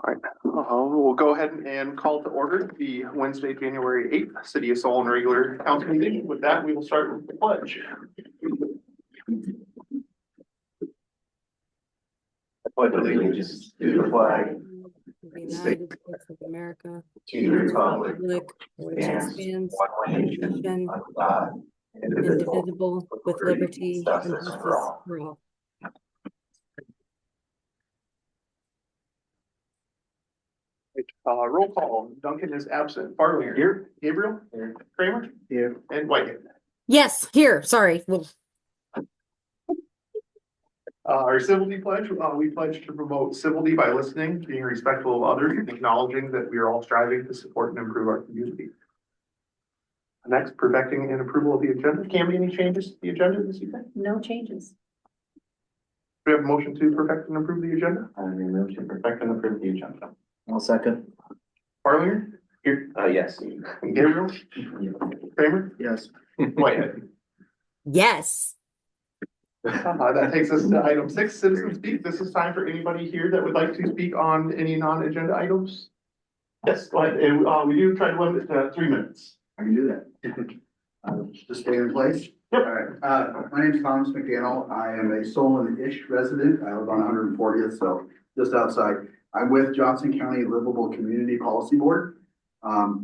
All right, we'll go ahead and call to order the Wednesday, January 8th, City of Solon regular council meeting. With that, we will start with the pledge. I pledge allegiance to the flag of the United States of America, to the republic for which it stands, one nation, nation, under God, indivisible, with liberty and justice for all. Roll call. Duncan is absent. Farlinger here. Gabriel here. Kramer here. And Whitehead. Yes, here. Sorry. Well, Our civility pledge, we pledge to promote civility by listening, being respectful of others, and acknowledging that we are all striving to support and improve our community. Next, perfecting and approval of the agenda. Can be any changes to the agenda this evening? No changes. Do we have a motion to perfect and approve the agenda? I move to perfect and approve the agenda. I'll second. Farlinger? Here. Yes. Gabriel? Kramer? Yes. Whitehead. yes. That takes us to item 6, citizen speak. This is time for anybody here that would like to speak on any non-agenda items. Yes, go ahead. And, we do try to limit it to 3 minutes. I can do that. Just stay in place. Yep. All right. My name is Thomas McDaniel. I am a Solon-ish resident. I live on 140th, so just outside. I'm with Johnson County Livable Community Policy Board.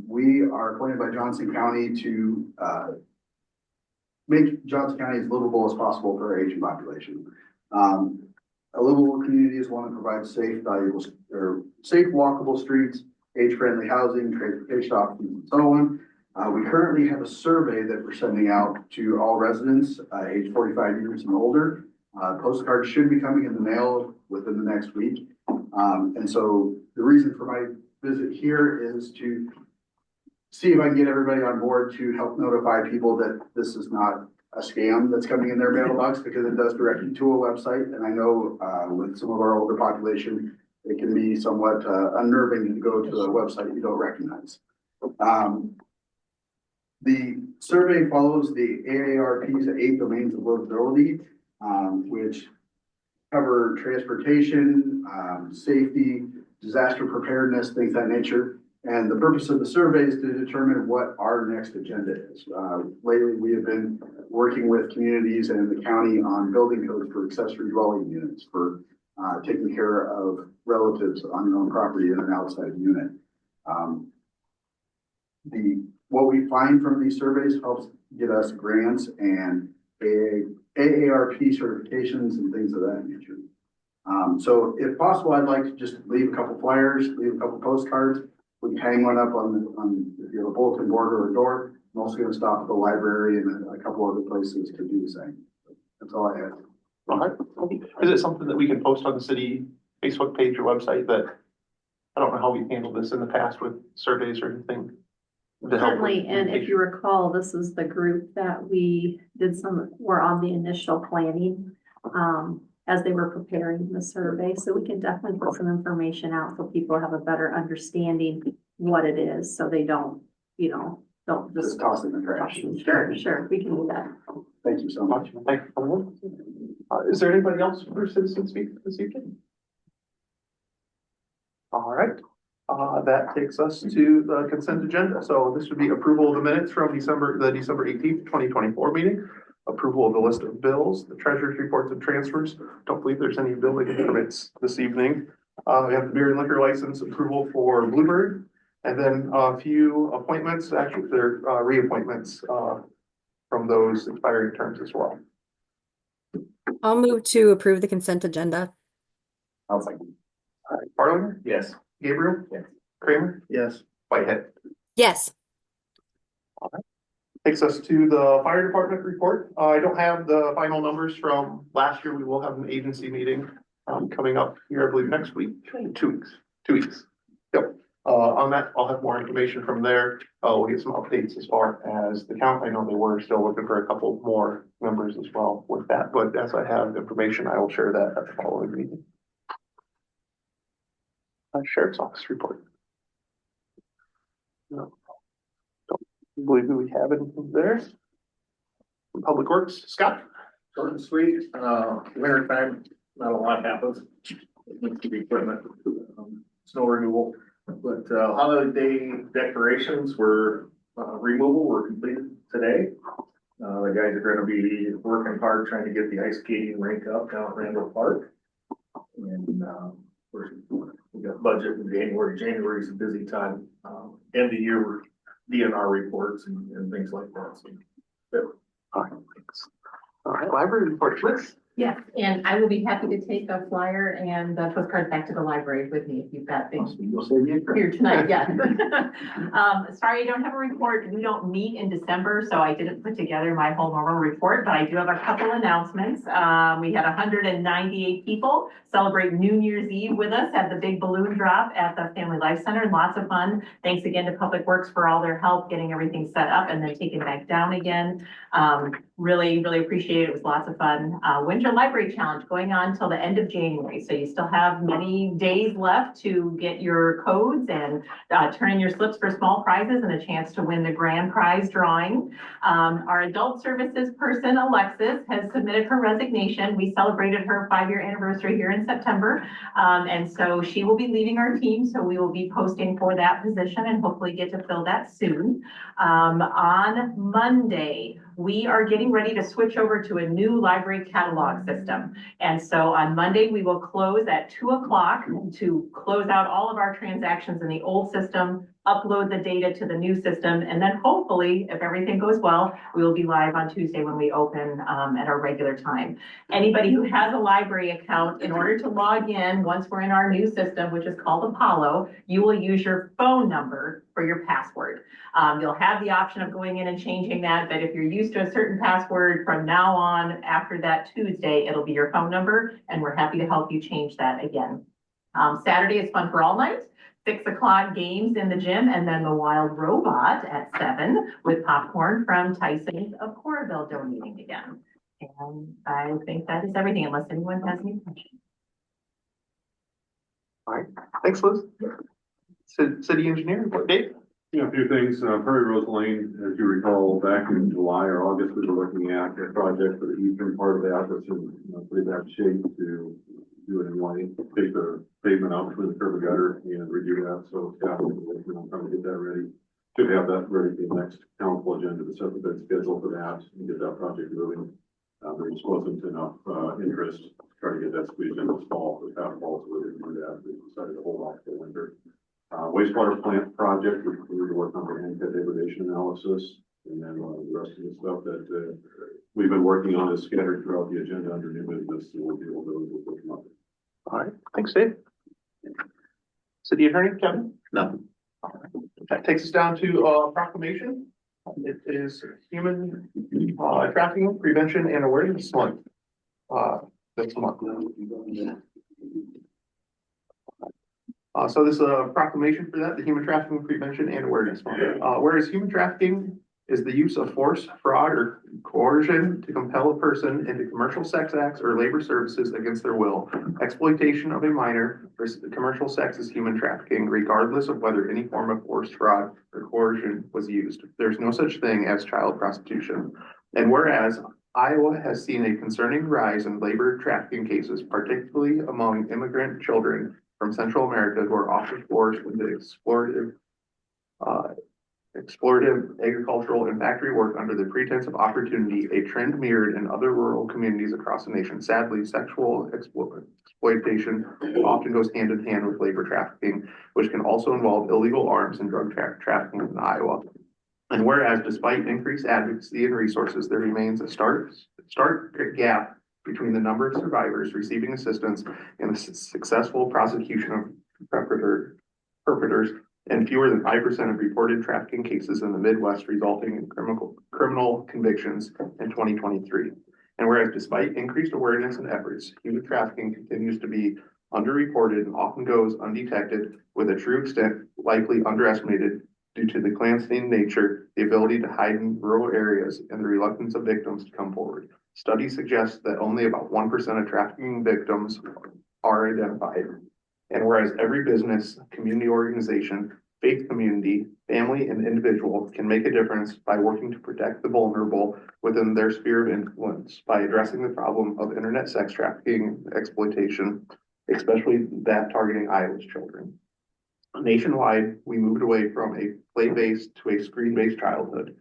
We are appointed by Johnson County to make Johnson County as livable as possible for our aging population. A livable community is one that provides safe, valuable, or safe, walkable streets, age-friendly housing, transportation options, and so on. We currently have a survey that we're sending out to all residents, age 45 years and older. Postcards should be coming in the mail within the next week. And so the reason for my visit here is to see if I can get everybody on board to help notify people that this is not a scam that's coming in their mailbox, because it does direct you to a website. And I know with some of our older population, it can be somewhat unnerving to go to a website you don't recognize. The survey follows the AARP's 8 domains of livability, which cover transportation, safety, disaster preparedness, things of that nature. And the purpose of the survey is to determine what our next agenda is. Lately, we have been working with communities and the county on building codes for accessory dwelling units, for taking care of relatives on your own property in an outside unit. What we find from these surveys helps get us grants and AARP certifications and things of that nature. So if possible, I'd like to just leave a couple flyers, leave a couple postcards. We can hang one up on if you have a bulletin board or a door. I'm also going to stop at the library and a couple other places to do the same. That's all I have. All right. Is it something that we can post on the city Facebook page or website? That I don't know how we've handled this in the past with surveys or anything. Certainly, and if you recall, this is the group that we did were on the initial planning as they were preparing the survey. So we can definitely put some information out so people have a better understanding what it is, so they don't, don't Just toss it in the trash. Sure, we can do that. Thank you so much. Thank you. Is there anybody else for citizen speak this evening? All right. That takes us to the consent agenda. So this would be approval of the minutes from the December 18th, 2024 meeting. Approval of the list of bills, the treasurer's reports and transfers. Don't believe there's any building permits this evening. We have the beer and liquor license approval for Bluebird, and then a few appointments. Actually, they're reappointments from those expiring terms as well. I'll move to approve the consent agenda. I'll second. All right, Farlinger? Yes. Gabriel? Yes. Kramer? Yes. Whitehead? Yes. Takes us to the fire department report. I don't have the final numbers from last year. We will have an agency meeting coming up here, I believe, next week. 2 weeks. 2 weeks. Yep. On that, I'll have more information from there. We'll get some updates as far as the count. I know they were still looking for a couple more members as well with that, but as I have information, I will share that at the following meeting. Sheriff's office report. No. Don't believe we have anything there. Public Works, Scott. Short and sweet, winter time, not a lot happens. Needs to be equipment. snow removal. But, holiday decorations were, removal were completed today. The guys are gonna be working hard trying to get the ice skating rink up down at Randall Park. And, we got budget in January. January is a busy time. End of year DNR reports and things like that. So, all right, thanks. All right, library report, Liz. Yes, and I will be happy to take a flyer and the postcard back to the library with me if you've got things You'll save me a trip. here tonight, yeah. Sorry, I don't have a report. We don't meet in December, so I didn't put together my whole normal report, but I do have a couple announcements. We had 198 people celebrate New Year's Eve with us at the big balloon drop at the Family Life Center. Lots of fun. Thanks again to Public Works for all their help getting everything set up and then taken back down again. Really, really appreciate it. It was lots of fun. Winter Library Challenge going on till the end of January. So you still have many days left to get your codes and turn in your slips for small prizes and a chance to win the grand prize drawing. Our adult services person, Alexis, has submitted her resignation. We celebrated her 5-year anniversary here in September. And so she will be leaving our team. So we will be posting for that position and hopefully get to fill that soon. On Monday, we are getting ready to switch over to a new library catalog system. And so on Monday, we will close at 2 o'clock to close out all of our transactions in the old system, upload the data to the new system, and then hopefully, if everything goes well, we will be live on Tuesday when we open at our regular time. Anybody who has a library account, in order to log in, once we're in our new system, which is called Apollo, you will use your phone number for your password. You'll have the option of going in and changing that, but if you're used to a certain password from now on, after that Tuesday, it'll be your phone number, and we're happy to help you change that again. Saturday is Fun for All Night. 6 o'clock games in the gym, and then the Wild Robot at 7 with popcorn from Tyson's of Coralville donating again. And I think that is everything, unless anyone has any questions. All right, thanks, Liz. City engineer report, Dave. Yeah, a few things. Prairie Rose Lane, as you recall, back in July or August, we were looking at a project for the eastern part of that that's in pretty bad shape to do it in one, take the pavement out between the curb and gutter and redo that. So staff is working on trying to get that ready. Should have that ready for the next council agenda to set the bid schedule for that and get that project moving. There just wasn't enough interest to try to get that squeezed in this fall. The past fall, so we didn't do that. We decided to hold off till winter. Wastewater plant project, we were working on the handicap degradation analysis, and then the rest of the stuff that we've been working on is scattered throughout the agenda under new business, so we'll be able to come up. All right, thanks, Dave. City attorney, Kevin? Nothing. All right. That takes us down to proclamation. It is Human Trafficking Prevention and Awareness Month. This month. So this is a proclamation for that, the Human Trafficking Prevention and Awareness Month. Whereas human trafficking is the use of force, fraud, or coercion to compel a person into commercial sex acts or labor services against their will. Exploitation of a minor or commercial sex is human trafficking, regardless of whether any form of force, fraud, or coercion was used. There's no such thing as child prostitution. And whereas Iowa has seen a concerning rise in labor trafficking cases, particularly among immigrant children from Central America who are often forced into explorative agricultural and factory work under the pretense of opportunity, a trend mirrored in other rural communities across the nation. Sadly, sexual exploitation often goes hand in hand with labor trafficking, which can also involve illegal arms and drug trafficking in Iowa. And whereas despite increased advocacy and resources, there remains a stark gap between the number of survivors receiving assistance and the successful prosecution of perpetrators, and fewer than 5% of reported trafficking cases in the Midwest, resulting in criminal convictions in 2023. And whereas despite increased awareness and efforts, human trafficking continues to be underreported and often goes undetected, with a true extent likely underestimated due to the clandestine nature, the ability to hide in rural areas, and the reluctance of victims to come forward. Studies suggest that only about 1% of trafficking victims are identified. And whereas every business, community organization, faith community, family, and individual can make a difference by working to protect the vulnerable within their sphere of influence by addressing the problem of internet sex trafficking exploitation, especially that targeting Iowa's children. Nationwide, we moved away from a play-based to a screen-based childhood.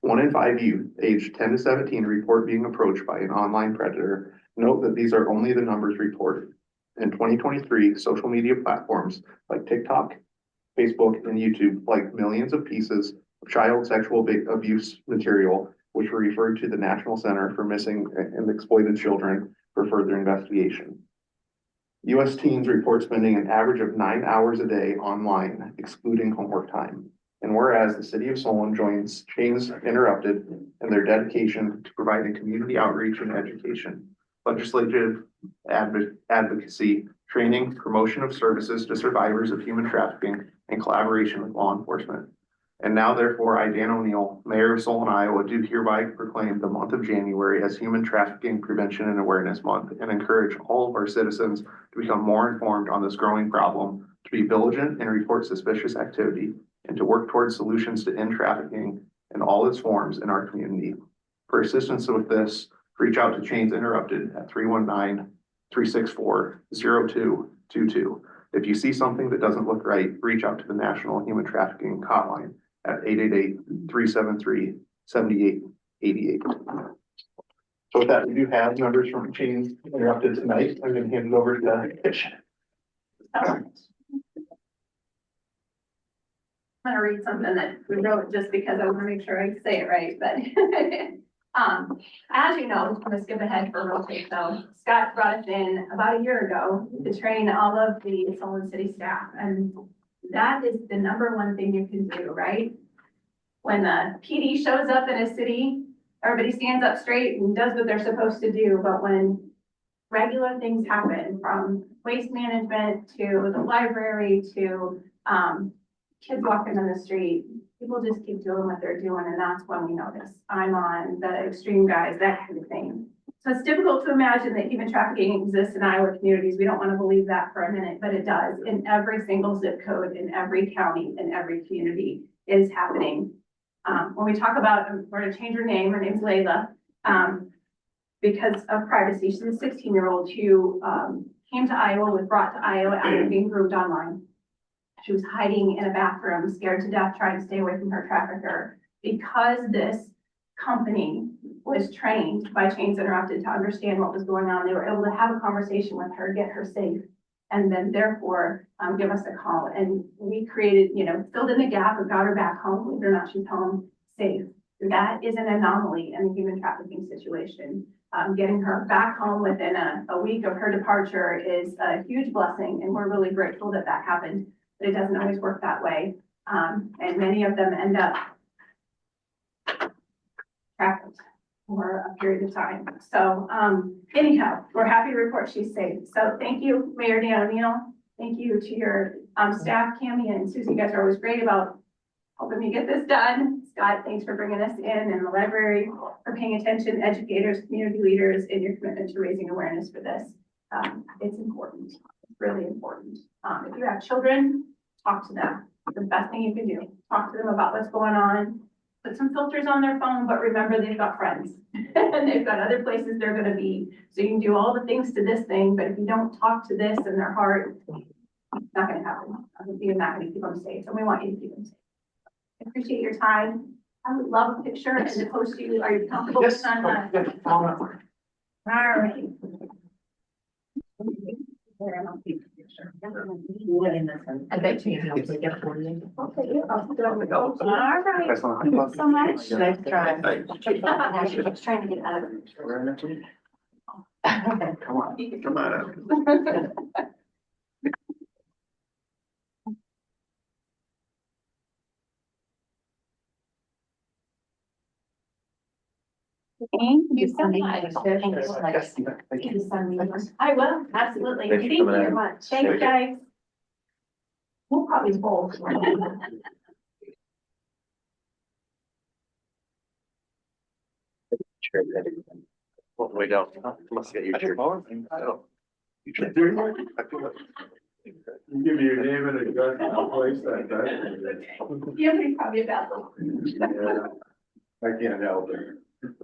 1 in 5 youth aged 10 to 17 report being approached by an online predator. Note that these are only the numbers reported. In 2023, social media platforms like TikTok, Facebook, and YouTube liked millions of pieces of child sexual abuse material, which were referred to the National Center for Missing and Exploited Children for further investigation. U.S. teens report spending an average of 9 hours a day online, excluding homework time. And whereas the city of Solon joins Chains Interrupted in their dedication to providing community outreach and education, legislative advocacy, training, promotion of services to survivors of human trafficking, and collaboration with law enforcement. And now therefore, I, Dan O'Neill, Mayor of Solon, Iowa, do hereby proclaim the month of January as Human Trafficking Prevention and Awareness Month and encourage all of our citizens to become more informed on this growing problem, to be vigilant and report suspicious activity, and to work towards solutions to end trafficking in all its forms in our community. For assistance with this, reach out to Chains Interrupted at 319-364-0222. If you see something that doesn't look right, reach out to the National Human Trafficking Hotline at 888-373-7888. So with that, we do have members from Chains Interrupted tonight. I'm going to hand it over to Kitch. I'm gonna read something that we wrote just because I wanna make sure I say it right, but as you know, I'm gonna skip ahead for real quick. So Scott brought us in about a year ago to train all of the Solon City staff, and that is the number one thing you can do, right? When the PD shows up in a city, everybody stands up straight and does what they're supposed to do, but when regular things happen, from waste management to the library to kids walking on the street, people just keep doing what they're doing, and that's when we notice. I'm on the extreme guys, that kind of thing. So it's difficult to imagine that human trafficking exists in Iowa communities. We don't want to believe that for a minute, but it does. In every single zip code, in every county, in every community, it is happening. When we talk about, we're going to change her name. Her name's Layla. Because of privacy, she's a 16-year-old who came to Iowa, was brought to Iowa after being groomed online. She was hiding in a bathroom, scared to death, trying to stay away from her trafficker. Because this company was trained by Chains Interrupted to understand what was going on, they were able to have a conversation with her, get her safe, and then therefore give us a call. And we created, filled in the gap and got her back home, whether or not she's home safe. That is an anomaly in the human trafficking situation. Getting her back home within a week of her departure is a huge blessing, and we're really grateful that that happened. But it doesn't always work that way. And many of them end up trafficked for a period of time. So anyhow, we're happy to report she's safe. So thank you, Mayor Dan O'Neill. Thank you to your staff, Cammie and Susie. You guys are always great about helping me get this done. Scott, thanks for bringing us in, and the library for paying attention, educators, community leaders, and your commitment to raising awareness for this. It's important. It's really important. If you have children, talk to them. The best thing you can do. Talk to them about what's going on. Put some filters on their phone, but remember they've got friends and they've got other places they're going to be. So you can do all the things to this thing, but if you don't talk to this in their heart, it's not going to happen. You're not going to keep them safe, and we want you to keep them safe. I appreciate your time. I would love a picture and to post you. Are you comfortable? Yes. On that? All right. I bet you can take it for you. Okay, I'll put it on the go. All right. Guys wanna- Thank you so much. Nice try. I was trying to get out of it. Come on, come on. Thank you so much. Thank you so much. Yes, thank you. I will, absolutely. Thanks for Thank you coming very in. much. Thanks, guys. We'll probably both. Well, we don't. Must get your shirt. You should do it. I feel like- You give me your name and address, and I'll place that. Yeah, we probably about Yeah, I can't help it.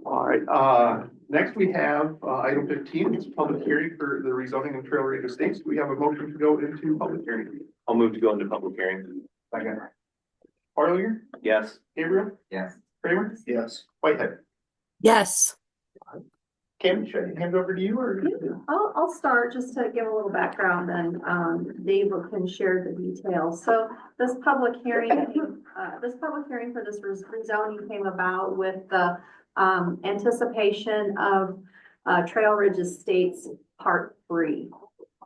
All right, next we have, item 15, it's public hearing for the rezoning of Trail Ridge Estates. Do we have a motion to go into public hearing? I'll move to go into public hearing. Second. Farlinger, Yes. Gabriel, Yes. Kramer, Yes. Whitehead. Yes. Cam, should I hand it over to you or? I'll start just to give a little background and, Dave can share the details. So this public hearing for this rezoning came about with the, anticipation of, Trail Ridge Estates Part 3.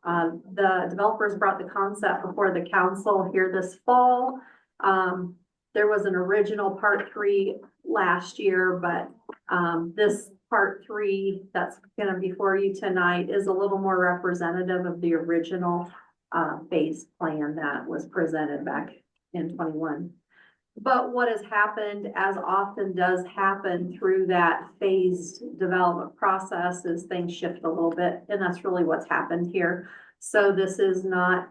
The developers brought the concept before the council here this fall. There was an original Part 3 last year, but, this Part 3 that's gonna be for you tonight is a little more representative of the original phase plan that was presented back in 21. But what has happened, as often does happen through that phased development process, is things shift a little bit, and that's really what's happened here. So this is not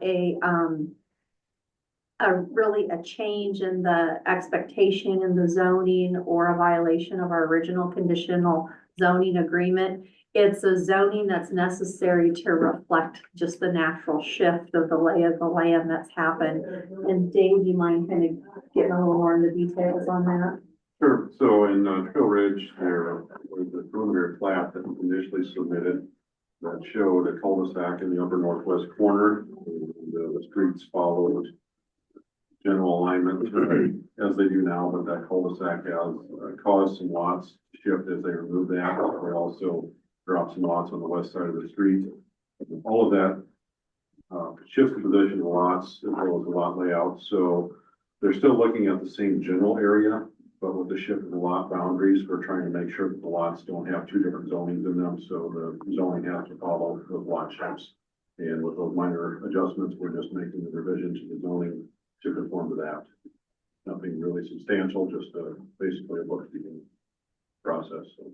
really a change in the expectation in the zoning or a violation of our original conditional zoning agreement. It's a zoning that's necessary to reflect just the natural shift of the lay of the land that's happened. And Dave, you mind kind of getting a little more into details on that? Sure. So in Trail Ridge, there was a preliminary plat that was initially submitted that showed a cul-de-sac in the upper northwest corner. And, the streets followed general alignment as they do now, but that cul-de-sac has caused some lots to shift as they remove that. They also dropped some lots on the west side of the street. All of that shifts the position of the lots as well as the lot layout. So they're still looking at the same general area, but with the shift of the lot boundaries, we're trying to make sure that the lots don't have two different zonings in them. So the zoning has to follow those lot shifts. And with those minor adjustments, we're just making the revision to the zoning to conform to that. Nothing really substantial, just basically a bookkeeping process. So.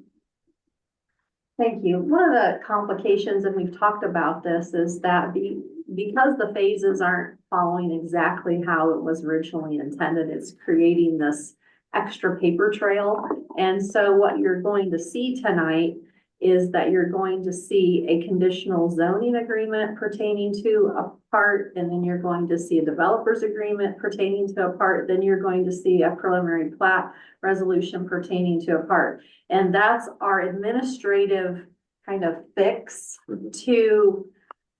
Thank you. One of the complications, and we've talked about this, is that because the phases aren't following exactly how it was originally intended, it's creating this extra paper trail. And so what you're going to see tonight is that you're going to see a conditional zoning agreement pertaining to a part, and then you're going to see a developer's agreement pertaining to a part, then you're going to see a preliminary plat resolution pertaining to a part. And that's our administrative kind of fix to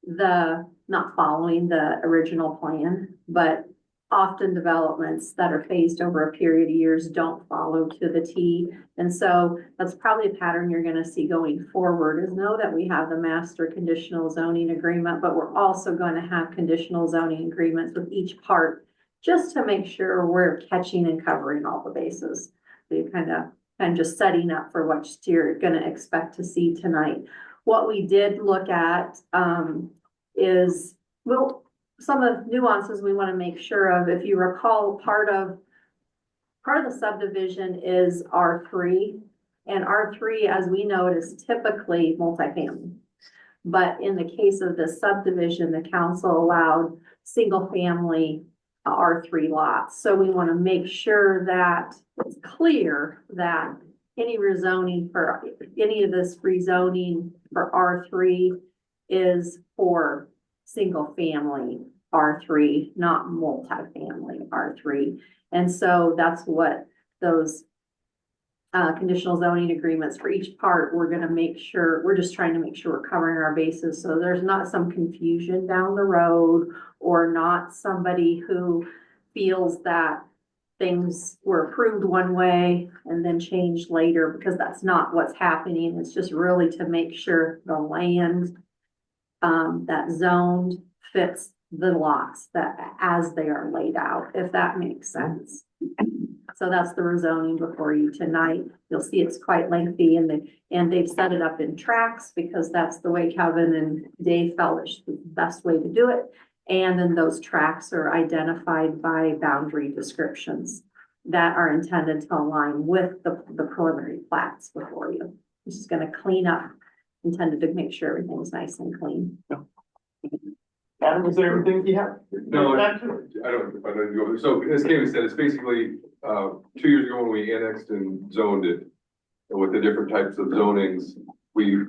the not following the original plan, but often developments that are phased over a period of years don't follow to the T. And so that's probably a pattern you're gonna see going forward, is know that we have the master conditional zoning agreement, but we're also gonna have conditional zoning agreements with each part, just to make sure we're catching and covering all the bases. So you kind of just setting up for what you're gonna expect to see tonight. What we did look at is, well, some of the nuances we want to make sure of. If you recall, part of the subdivision is R3, and R3, as we know, it is typically multifamily. But in the case of this subdivision, the council allowed single family R3 lots. So we want to make sure that it's clear that any rezoning for any of this rezoning for R3 is for single family R3, not multifamily R3. And so that's what those conditional zoning agreements for each part, we're going to make sure, we're just trying to make sure we're covering our bases. So there's not some confusion down the road, or not somebody who feels that things were approved one way and then changed later, because that's not what's happening. It's just really to make sure the land that zoned fits the lots that as they are laid out, if that makes sense. So that's the rezoning before you tonight. You'll see it's quite lengthy, and they've set it up in tracks because that's the way Kevin and Dave felt it's the best way to do it. And then those tracks are identified by boundary descriptions that are intended to align with the preliminary plats before you. This is going to clean up, intended to make sure everything's nice and clean. Adam, is there anything you have? No, I don't go. So as Kevin said, it's basically, 2 years ago when we annexed and zoned it, And with the different types of zonings, we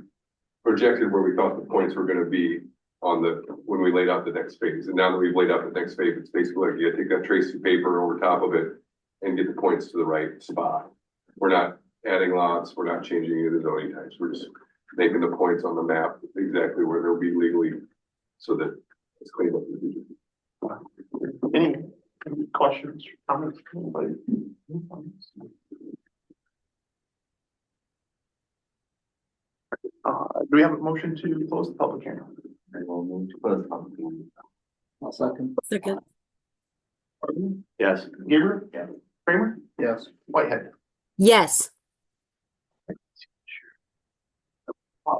projected where we thought the points were gonna be on the, when we laid out the next phase. And now that we've laid out the next phase, it's basically like you take that tracing paper over top of it and get the points to the right spot. We're not adding lots, we're not changing any of the zoning types, we're just making the points on the map exactly where they'll be legally, so that it's cleaned up in the future. Any questions, comments, from anybody? Do we have a motion to close the public hearing? I will move to close the public hearing. I'll second. Second, Yes. Gabriel? Yes. Kramer? Yes. Whitehead? yes,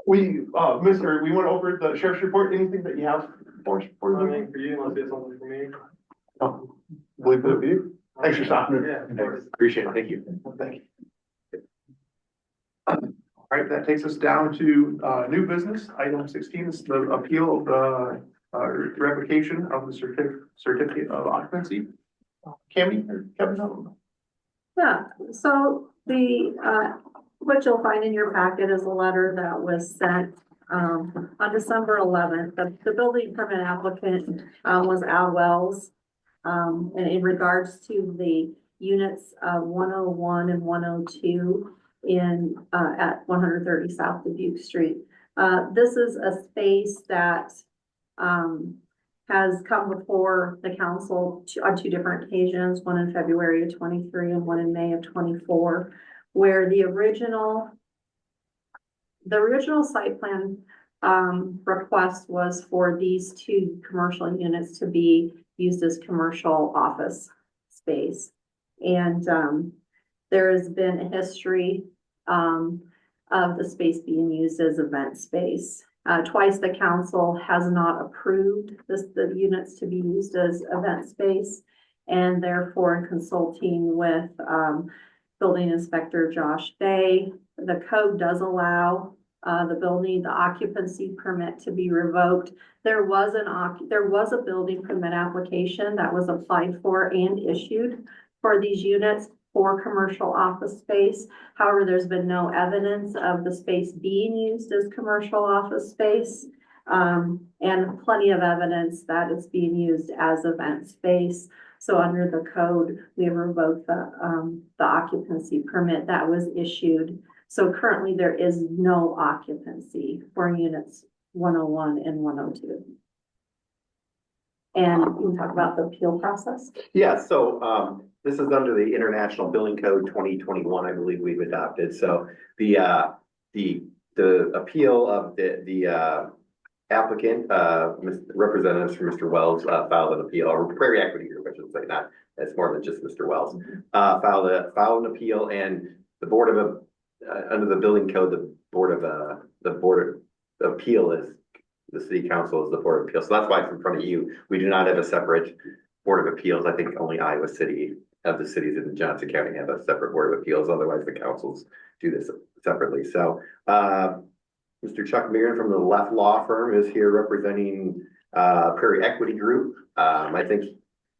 We went over the sheriff's report, anything that you have for us? For you, unless it's something for me. Oh, believe it you. Thanks for stopping. Yeah, of course. Appreciate it, thank you. Thank you. All right, that takes us down to, new business, item 16 is the appeal of the, revocation of the certificate of occupancy. Cammy or Kevin? No. Yeah, so what you'll find in your packet is a letter that was sent, on December 11th. The building permit applicant, was Al Wells. And in regards to the units, 101 and 102 at 130 South Dubuque Street. This is a space that, has come before the council on two different occasions, one in February of 23 and one in May of 24, where the original site plan request was for these two commercial units to be used as commercial office space. And there has been a history of the space being used as event space. Twice the council has not approved the units to be used as event space. And therefore, in consulting with building inspector Josh Bay, the code does allow the occupancy permit to be revoked. There was a building permit application that was applied for and issued for these units for commercial office space. However, there's been no evidence of the space being used as commercial office space, and plenty of evidence that it's being used as event space. So under the code, we have revoked the occupancy permit that was issued. So currently there is no occupancy for units 101 and 102. And you can talk about the appeal process. Yeah, so this is under the International Building Code 2021, I believe we've adopted. So the appeal of the applicant, representatives from Mr. Wells filed an appeal, or Prairie Equity Group, I should say, not, it's more than just Mr. Wells, filed an appeal, and the Board of under the building code, the board of appeal is the city council is the board of appeal. So that's why it's in front of you. We do not have a separate board of appeals. I think only Iowa City of the cities in Johnson County have a separate board of appeals. Otherwise, the councils do this separately. So, Mr. Chuck Meehan from the Left Law Firm is here representing Prairie Equity Group. I think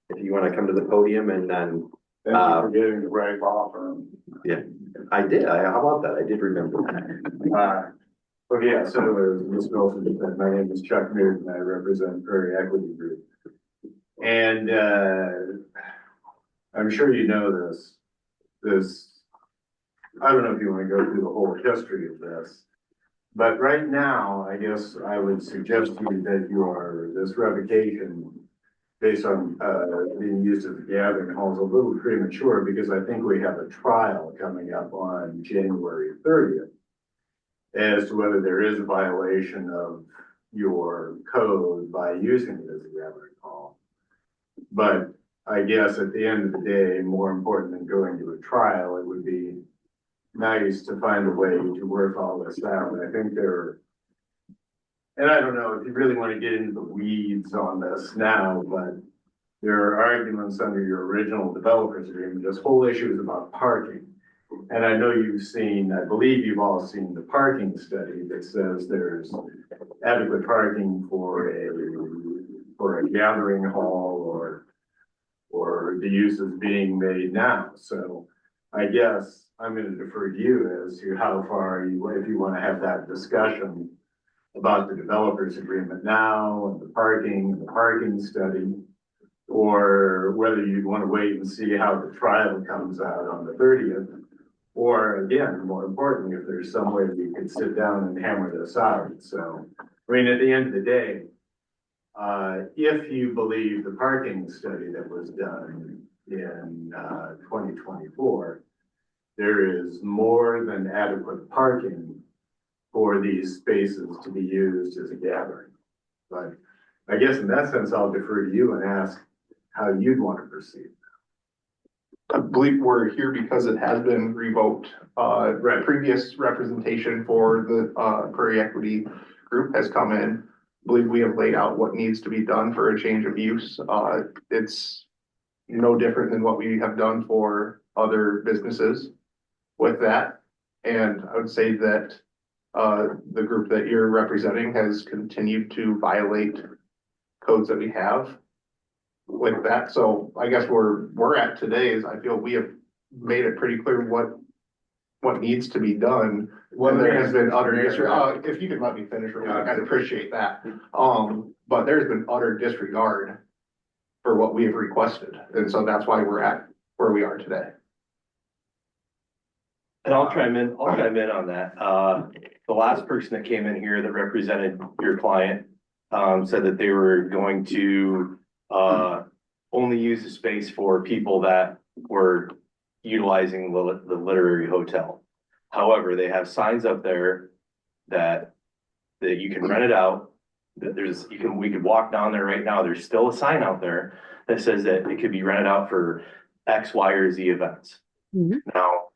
if you want to come to the podium and then. Thank you for getting the right law firm. Yeah, I did. How about that? I did remember. So as Ms. Wilson said, my name is Chuck Mears and I represent Prairie Equity Group. And I'm sure you know this, I don't know if you want to go through the whole history of this, but right now, I guess I would suggest to you that this revocation based on being used as a gathering hall is a little premature, because I think we have a trial coming up on January 30th as to whether there is a violation of your code by using it as a gathering hall. But I guess at the end of the day, more important than going to a trial, it would be nice to find a way to work all this out. And I think and I don't know if you really want to get into the weeds on this now, but there are arguments under your original developers agreement. This whole issue is about parking. And I know I believe you've all seen the parking study that says there's adequate parking for a gathering hall or the uses being made now. So I guess I'm gonna defer to you as to how far you, if you wanna have that discussion about the developers agreement now and the parking study, or whether you'd wanna wait and see how the trial comes out on the 30th. Or again, more importantly, if there's some way that you could sit down and hammer this out. So, I mean, at the end of the day, if you believe the parking study that was done in 2024, there is more than adequate parking for these spaces to be used as a gathering. But I guess in that sense, I'll defer to you and ask how you'd want to proceed. I believe we're here because it has been revoked. Right. Previous representation for the Prairie Equity Group has come in. I believe we have laid out what needs to be done for a change of use. It's no different than what we have done for other businesses with that. And I would say that the group that you're representing has continued to violate codes that we have with that. So I guess where we're at today is I feel we have made it pretty clear what needs to be done. When there has been utter disregard, if you could let me finish real quick, I'd appreciate that. But there's been utter disregard for what we have requested. And so that's why we're at where we are today. And I'll chime in on that. The last person that came in here that represented your client said that they were going to only use the space for people that were utilizing the Literary Hotel. However, they have signs up there that you can rent it out. That we could walk down there right now. There's still a sign out there that says that it could be rented out for X, Y, or Z events. Mhm. Now,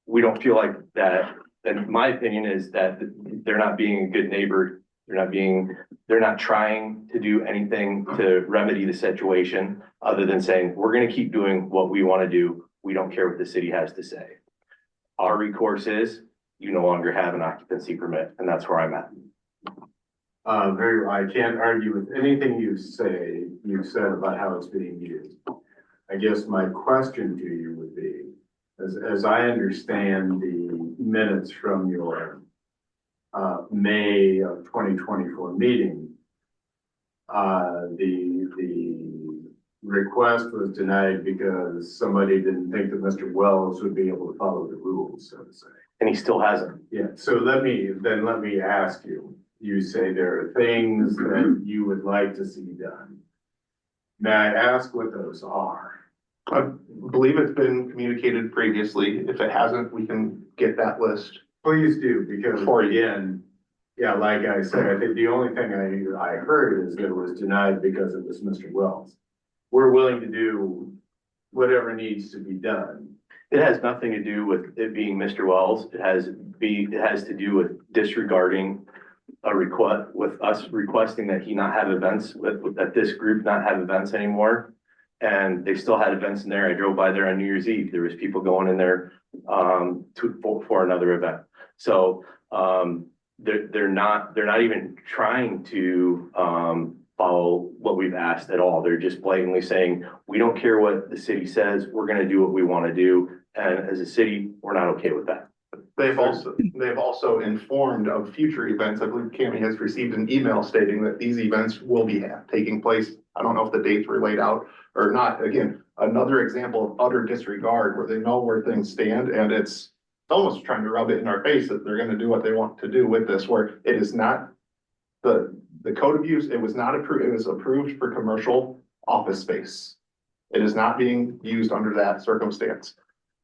we don't feel like that, and my opinion is that they're not being a good neighbor. They're not trying to do anything to remedy the situation other than saying, we're gonna keep doing what we wanna do. We don't care what the city has to say. Our recourse is, you no longer have an occupancy permit, and that's where I'm at. I can't argue with anything you said about how it's being used. I guess my question to you would be, as I understand the minutes from your May of 2024 meeting, the request was denied because somebody didn't think that Mr. Wells would be able to follow the rules, so to say. And he still hasn't. Yeah, so let me ask you, you say there are things that you would like to see done. May I ask what those are? I believe it's been communicated previously. If it hasn't, we can get that list. Please do, because For you. again, yeah, like I said, I think the only thing I heard is that it was denied because it was Mr. Wells. We're willing to do whatever needs to be done. It has nothing to do with it being Mr. Wells. It has to do with disregarding a request, with us requesting that he not have events, that this group not have events anymore. And they still had events in there. I drove by there on New Year's Eve. There was people going in there for another event. So they're not even trying to follow what we've asked at all. They're just blatantly saying, we don't care what the city says. We're going to do what we want to do. And as a city, we're not okay with that. They've also informed of future events. I believe Cami has received an email stating that these events will be taking place. I don't know if the dates were laid out or not. Again, another example of utter disregard where they know where things stand, and it's almost trying to rub it in our face that they're going to do what they want to do with this, where it is not the code of use. It was not approved. It was approved for commercial office space. It is not being used under that circumstance.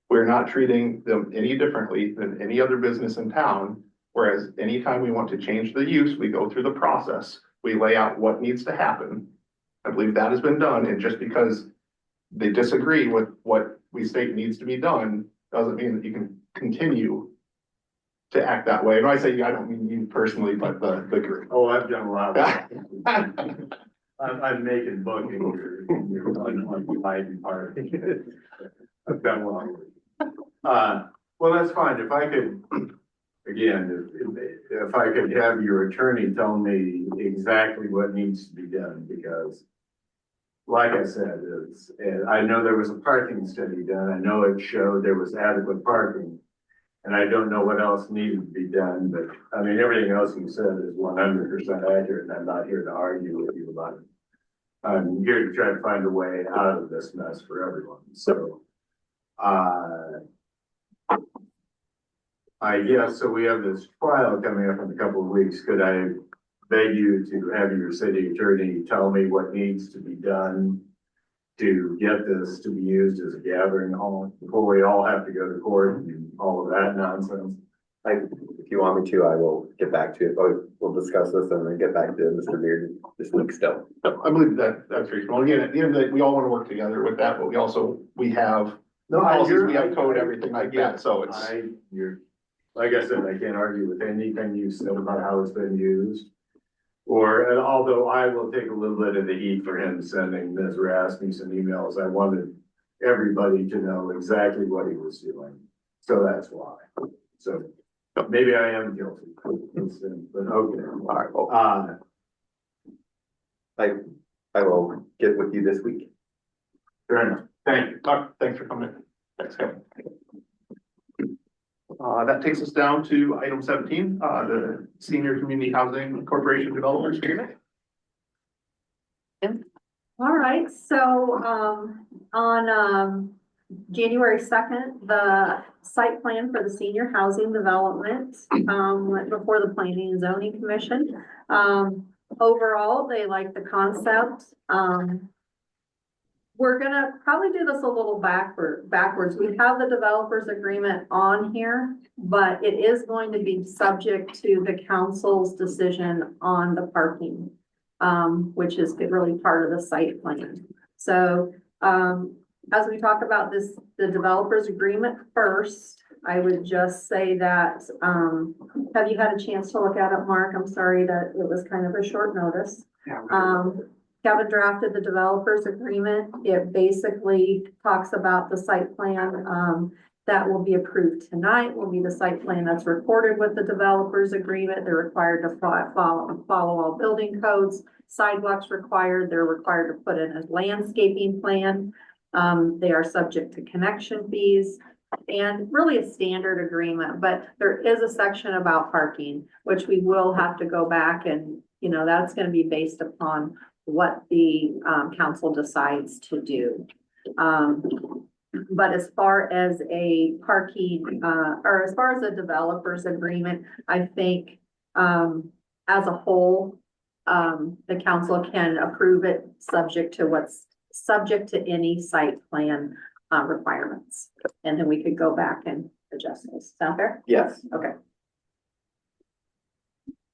We're not treating them any differently than any other business in town. Whereas anytime we want to change the use, we go through the process. We lay out what needs to happen. I believe that has been done. And just because they disagree with what we state needs to be done, doesn't mean that you can continue to act that way. And when I say, I don't mean you personally, but the group. Oh, I've done a lot of I'm making bookings you're on my part. I've done one. Well, that's fine. If I could, again, if I could have your attorney tell me exactly what needs to be done, because like I said, I know there was a parking study done. I know it showed there was adequate parking. And I don't know what else needed to be done, but I mean, everything else you said is 100% accurate, and I'm not here to argue with you about it. I'm here to try to find a way out of this mess for everyone, so. I guess, so we have this trial coming up in a couple of weeks. Could I beg you to have your city attorney tell me what needs to be done to get this to be used as a gathering hall before we all have to go to court and all of that nonsense? If you want me to, I will get back to it. We'll discuss this and then get back to Mr. Beard this week still. I believe that's reasonable. Again, at the end of the day, we all want to work together with that, but we have policies, we have code, everything like that, so it's. Like I said, I can't argue with anything you said about how it's been used. And although I will take a little bit of the heat for him sending Ms. Rasmussen emails, I wanted everybody to know exactly what he was doing. So that's why. So maybe I am guilty, but okay. All right, well, I will get with you this week. Fair enough. Thank you. thanks for coming in. Thanks, Kevin. That takes us down to item 17, the Senior Community Housing Corporation Developers Agreement. All right, so, on, January 2nd, the site plan for the senior housing development, went before the Planning and Zoning Commission. Overall, they like the concept. We're gonna probably do this a little backwards. We have the developers agreement on here, but it is going to be subject to the council's decision on the parking, which is really part of the site plan. So, as we talk about this, the developers agreement first, I would just say that, have you had a chance to look at it, Mark? I'm sorry that it was kind of a short notice. Kevin drafted the developers agreement. It basically talks about the site plan, that will be approved tonight, will be the site plan that's recorded with the developers agreement. They're required to follow all building codes, sidewalks required. They're required to put in a landscaping plan. They are subject to connection fees and really a standard agreement, but there is a section about parking, which we will have to go back and, that's going to be based upon what the council decides to do. But as far as a parking, or as far as a developer's agreement, I think as a whole, the council can approve it subject to any site plan requirements. And then we could go back and adjust those. Sound fair? Yes. Okay.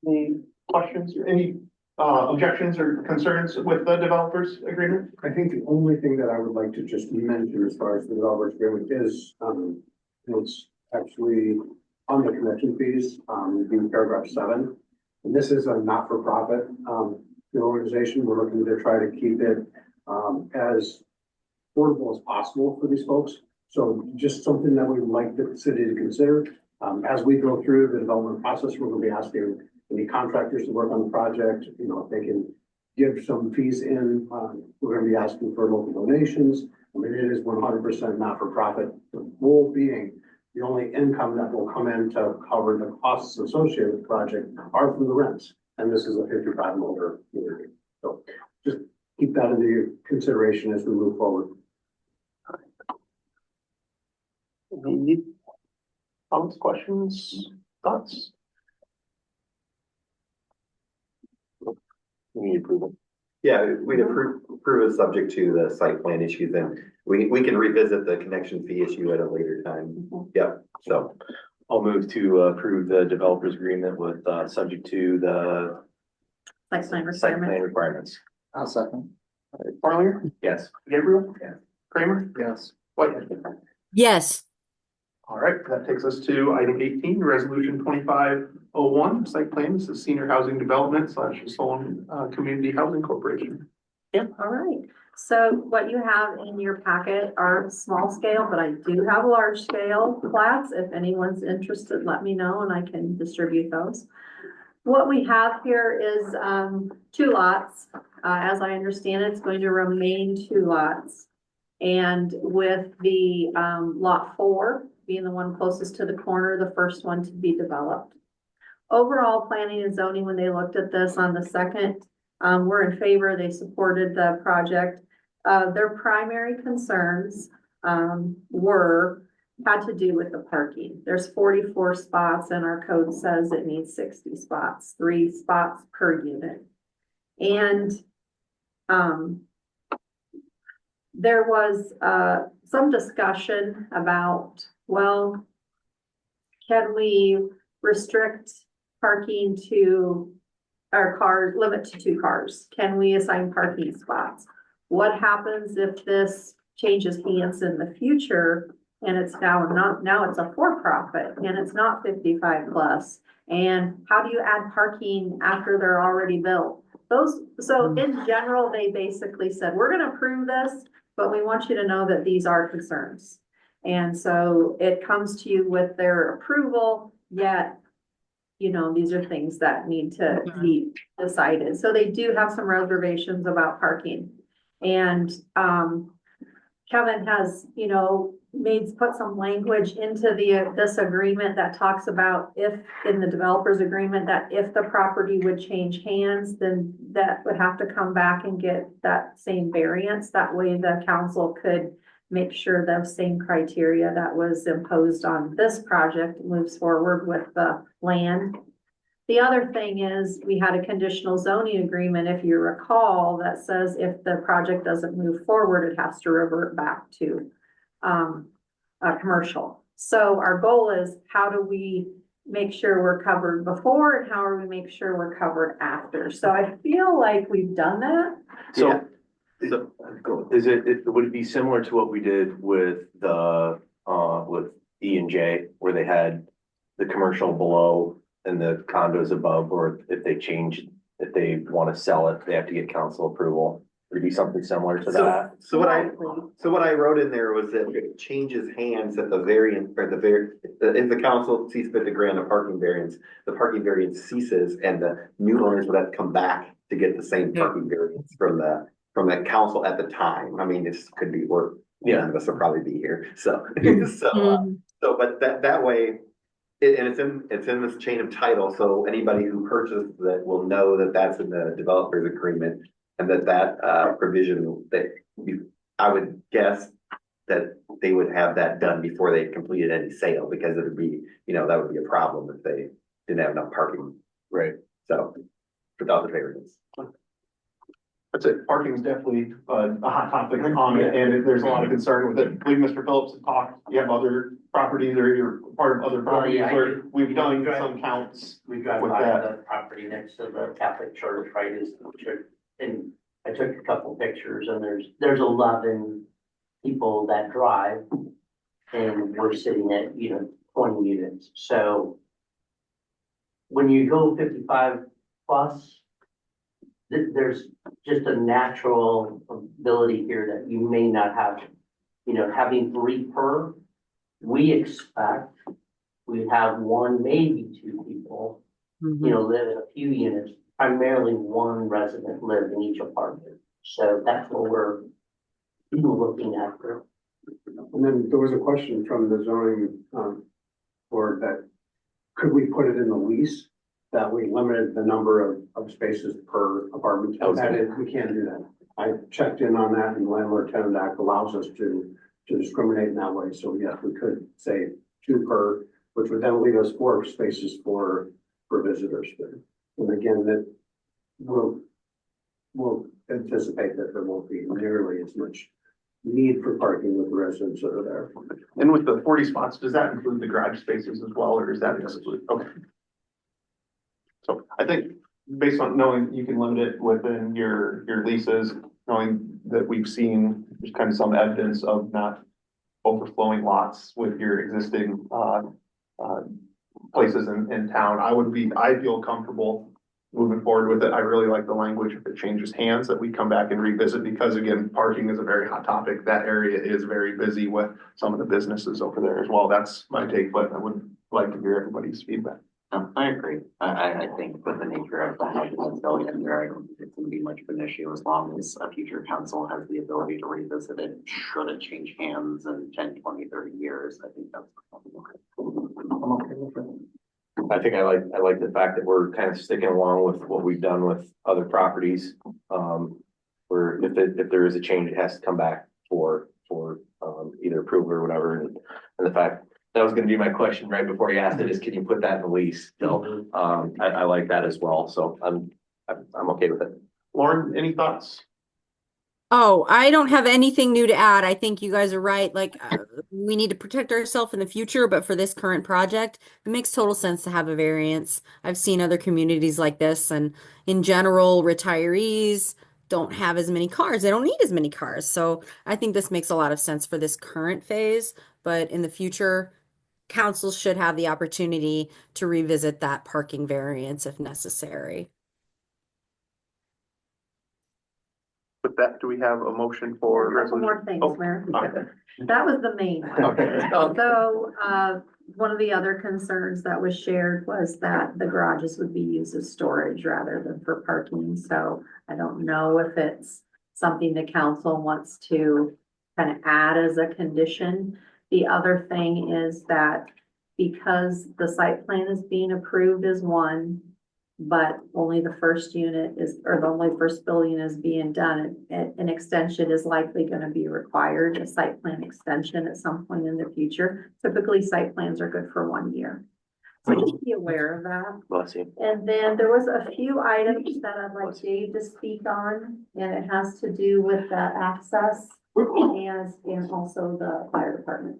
Any questions, any objections or concerns with the developers agreement? I think the only thing that I would like to just mention as far as the developers agreement is, it's actually on the connection fees, in paragraph 7. And this is a not-for-profit, organization. We're looking to try to keep it, as affordable as possible for these folks. So just something that we would like the city to consider. As we go through the development process, we're going to be asking any contractors to work on the project, if they can give some fees in. We're going to be asking for local donations. I mean, it is 100% not-for-profit. The goal being the only income that will come in to cover the costs associated with the project are from the rents. And this is a 55 and older community. So just keep that into consideration as we move forward. Any comments, questions, thoughts? We need approval. Yeah, we'd approve it subject to the site plan issues, and we can revisit the connection fee issue at a later time. Yep, so. I'll move to approve the developers agreement with, subject to the Site plan requirements. I'll second. Farlinger, Yes. Gabriel, Yeah. Kramer, Yes. White. Yes. All right, that takes us to item 18, resolution 2501, site plan. This is Senior Housing Development / Solon Community Housing Corporation. All right, so what you have in your packet are small scale, but I do have large scale plats. If anyone's interested, let me know and I can distribute those. What we have here is 2 lots. as I understand it, it's going to remain 2 lots. And with the, lot 4 being the one closest to the corner, the first one to be developed. Overall, planning and zoning, when they looked at this on the second, were in favor, they supported the project. Their primary concerns, had to do with the parking. There's 44 spots and our code says it needs 60 spots, 3 spots per unit. And, there was, some discussion about, well, can we restrict parking to our cars, limit to 2 cars? Can we assign parking spots? What happens if this changes hands in the future and it's now it's a for-profit and it's not 55 plus? And how do you add parking after they're already built? So in general, they basically said, we're gonna approve this, but we want you to know that these are concerns. And so it comes to you with their approval, yet, these are things that need to be decided. So they do have some reservations about parking. And, Kevin has, put some language into this agreement that talks about in the developer's agreement, that if the property would change hands, then that would have to come back and get that same variance. That way the council could make sure the same criteria that was imposed on this project moves forward with the land. The other thing is, we had a conditional zoning agreement, if you recall, that says if the project doesn't move forward, it has to revert back to commercial. So our goal is, how do we make sure we're covered before and how do we make sure we're covered after? So I feel like we've done that. So, would it be similar to what we did with with E and J, where they had the commercial below and the condos above, or if they want to sell it, they have to get council approval? Would it be something similar to that? So what I wrote in there was that it changes hands at the variant, or if the council sees fit to grant a parking variance, the parking variance ceases and the new owners would have to come back to get the same parking variance from the council at the time. I mean, this could be work. None of us will probably be here, so, but that way, and it's in this chain of title, so anybody who purchased that will know that that's in the developer's agreement, and that provision I would guess that they would have that done before they completed any sale, because it would be, that would be a problem if they didn't have enough parking. Right. So, without the variance. That's it. Parking is definitely a hot topic on it, and there's a lot of concern with it. I believe Mr. Phillips has talked, you have other properties, or you're part of other properties where we've done some counts. We drive with by that. the property next to the Catholic Church, right, and I took a couple pictures, and there's 11 people that drive, and we're sitting at, 20 units. So when you go 55 plus, there's just a natural ability here that you may not have, having 3 per. We expect we have 1, maybe 2 people, live in a few units, primarily 1 resident live in each apartment. So that's what we're looking at. And then there was a question from the zoning board that, could we put it in the lease that we limited the number of spaces per apartment? That is, we can't do that. I checked in on that, and the Landlord Tenant Act allows us to discriminate in that way. So yes, we could say 2 per, which would then leave us 4 spaces for visitors. And again, that we'll anticipate that there won't be nearly as much need for parking with the residents that are there. And with the 40 spots, does that include the garage spaces as well, or is that excluded? Okay. So I think based on knowing you can limit it within your leases, knowing that we've seen there's kind of some evidence of not overflowing lots with your existing places in town, I feel comfortable moving forward with it. I really like the language, if it changes hands, that we come back and revisit, because again, parking is a very hot topic. That area is very busy with some of the businesses over there as well. That's my take, but I would like to hear everybody's feedback. I agree. I think with the nature of the housing that's going in there, I don't think it's gonna be much of an issue as long as a future council has the ability to revisit it. Should it change hands in 10, 20, 30 years, I think that's. I'm okay with it. I think I like the fact that we're kind of sticking along with what we've done with other properties. Where if there is a change, it has to come back for either approval or whatever, and the fact. That was gonna be my question right before you asked it, is can you put that in the lease? So, I like that as well, so I'm okay with it. Lauren, any thoughts? Oh, I don't have anything new to add. I think you guys are right. Like, we need to protect ourselves in the future, but for this current project, it makes total sense to have a variance. I've seen other communities like this, and in general, retirees don't have as many cars. They don't need as many cars. So I think this makes a lot of sense for this current phase, but in the future, council should have the opportunity to revisit that parking variance if necessary. With that, do we have a motion for A couple resolution? more things, Oh, Mayor. okay. That was the main one. Okay. So, one of the other concerns that was shared was that the garages would be used as storage rather than for parking. So I don't know if it's something the council wants to kind of add as a condition. The other thing is that because the site plan is being approved as one, but only the first unit is, or the only first building is being done, an extension is likely going to be required, a site plan extension at some point in the future. Typically, site plans are good for 1 year. So just be aware of that. Bless you. And then there was a few items that I'd like Dave to speak on, and it has to do with the access and also the fire department.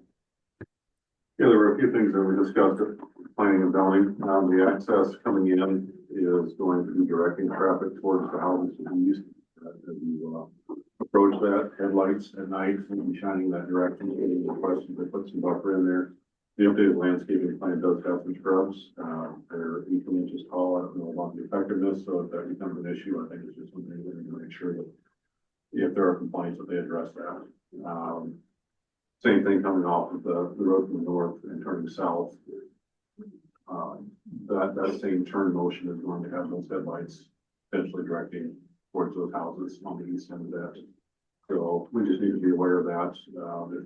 Yeah, there were a few things that we discussed at planning and zoning. The access coming in is going to be directing traffic towards the houses to the east. As you approach that, headlights at night will be shining that direction. Any questions, they put some buffer in there. The updated landscaping plan does have some shrubs. They're 18 inches tall. I don't know about the effectiveness, so if that becomes an issue, I think it's just something we're going to make sure that if there are complaints, that they address that. Same thing coming off of the road from the north and turning south. That same turn motion is going to have those headlights eventually directing towards those houses on the east end of that. So we just need to be aware of that,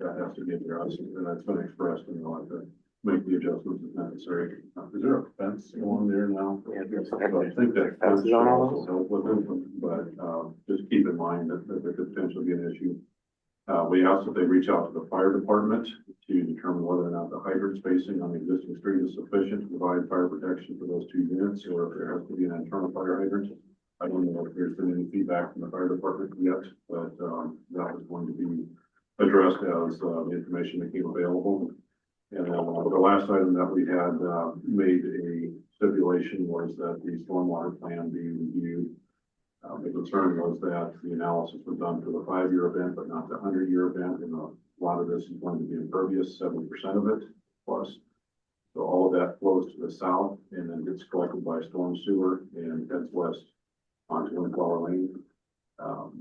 that has to be addressed, and that's been expressed, and we'll have to make the adjustments if necessary. Is there a fence along there now? I think that fence is on all help with it, but just keep in mind that there could potentially be an issue. We asked if they reach out to the fire department to determine whether or not the hydrant spacing on the existing street is sufficient to provide fire protection for those 2 units, or if there has to be an internal fire hydrant. I don't know if there's been any feedback from the fire department yet, but that was going to be addressed as the information became available. And then the last item that we had made a stipulation was that the stormwater plan be reviewed. The concern was that the analysis was done for the 5-year event, but not the 100-year event. And a lot of this is going to be impervious, 70% of it plus. So all of that flows to the south and then gets collected by storm sewer and heads west onto Windflower Lane.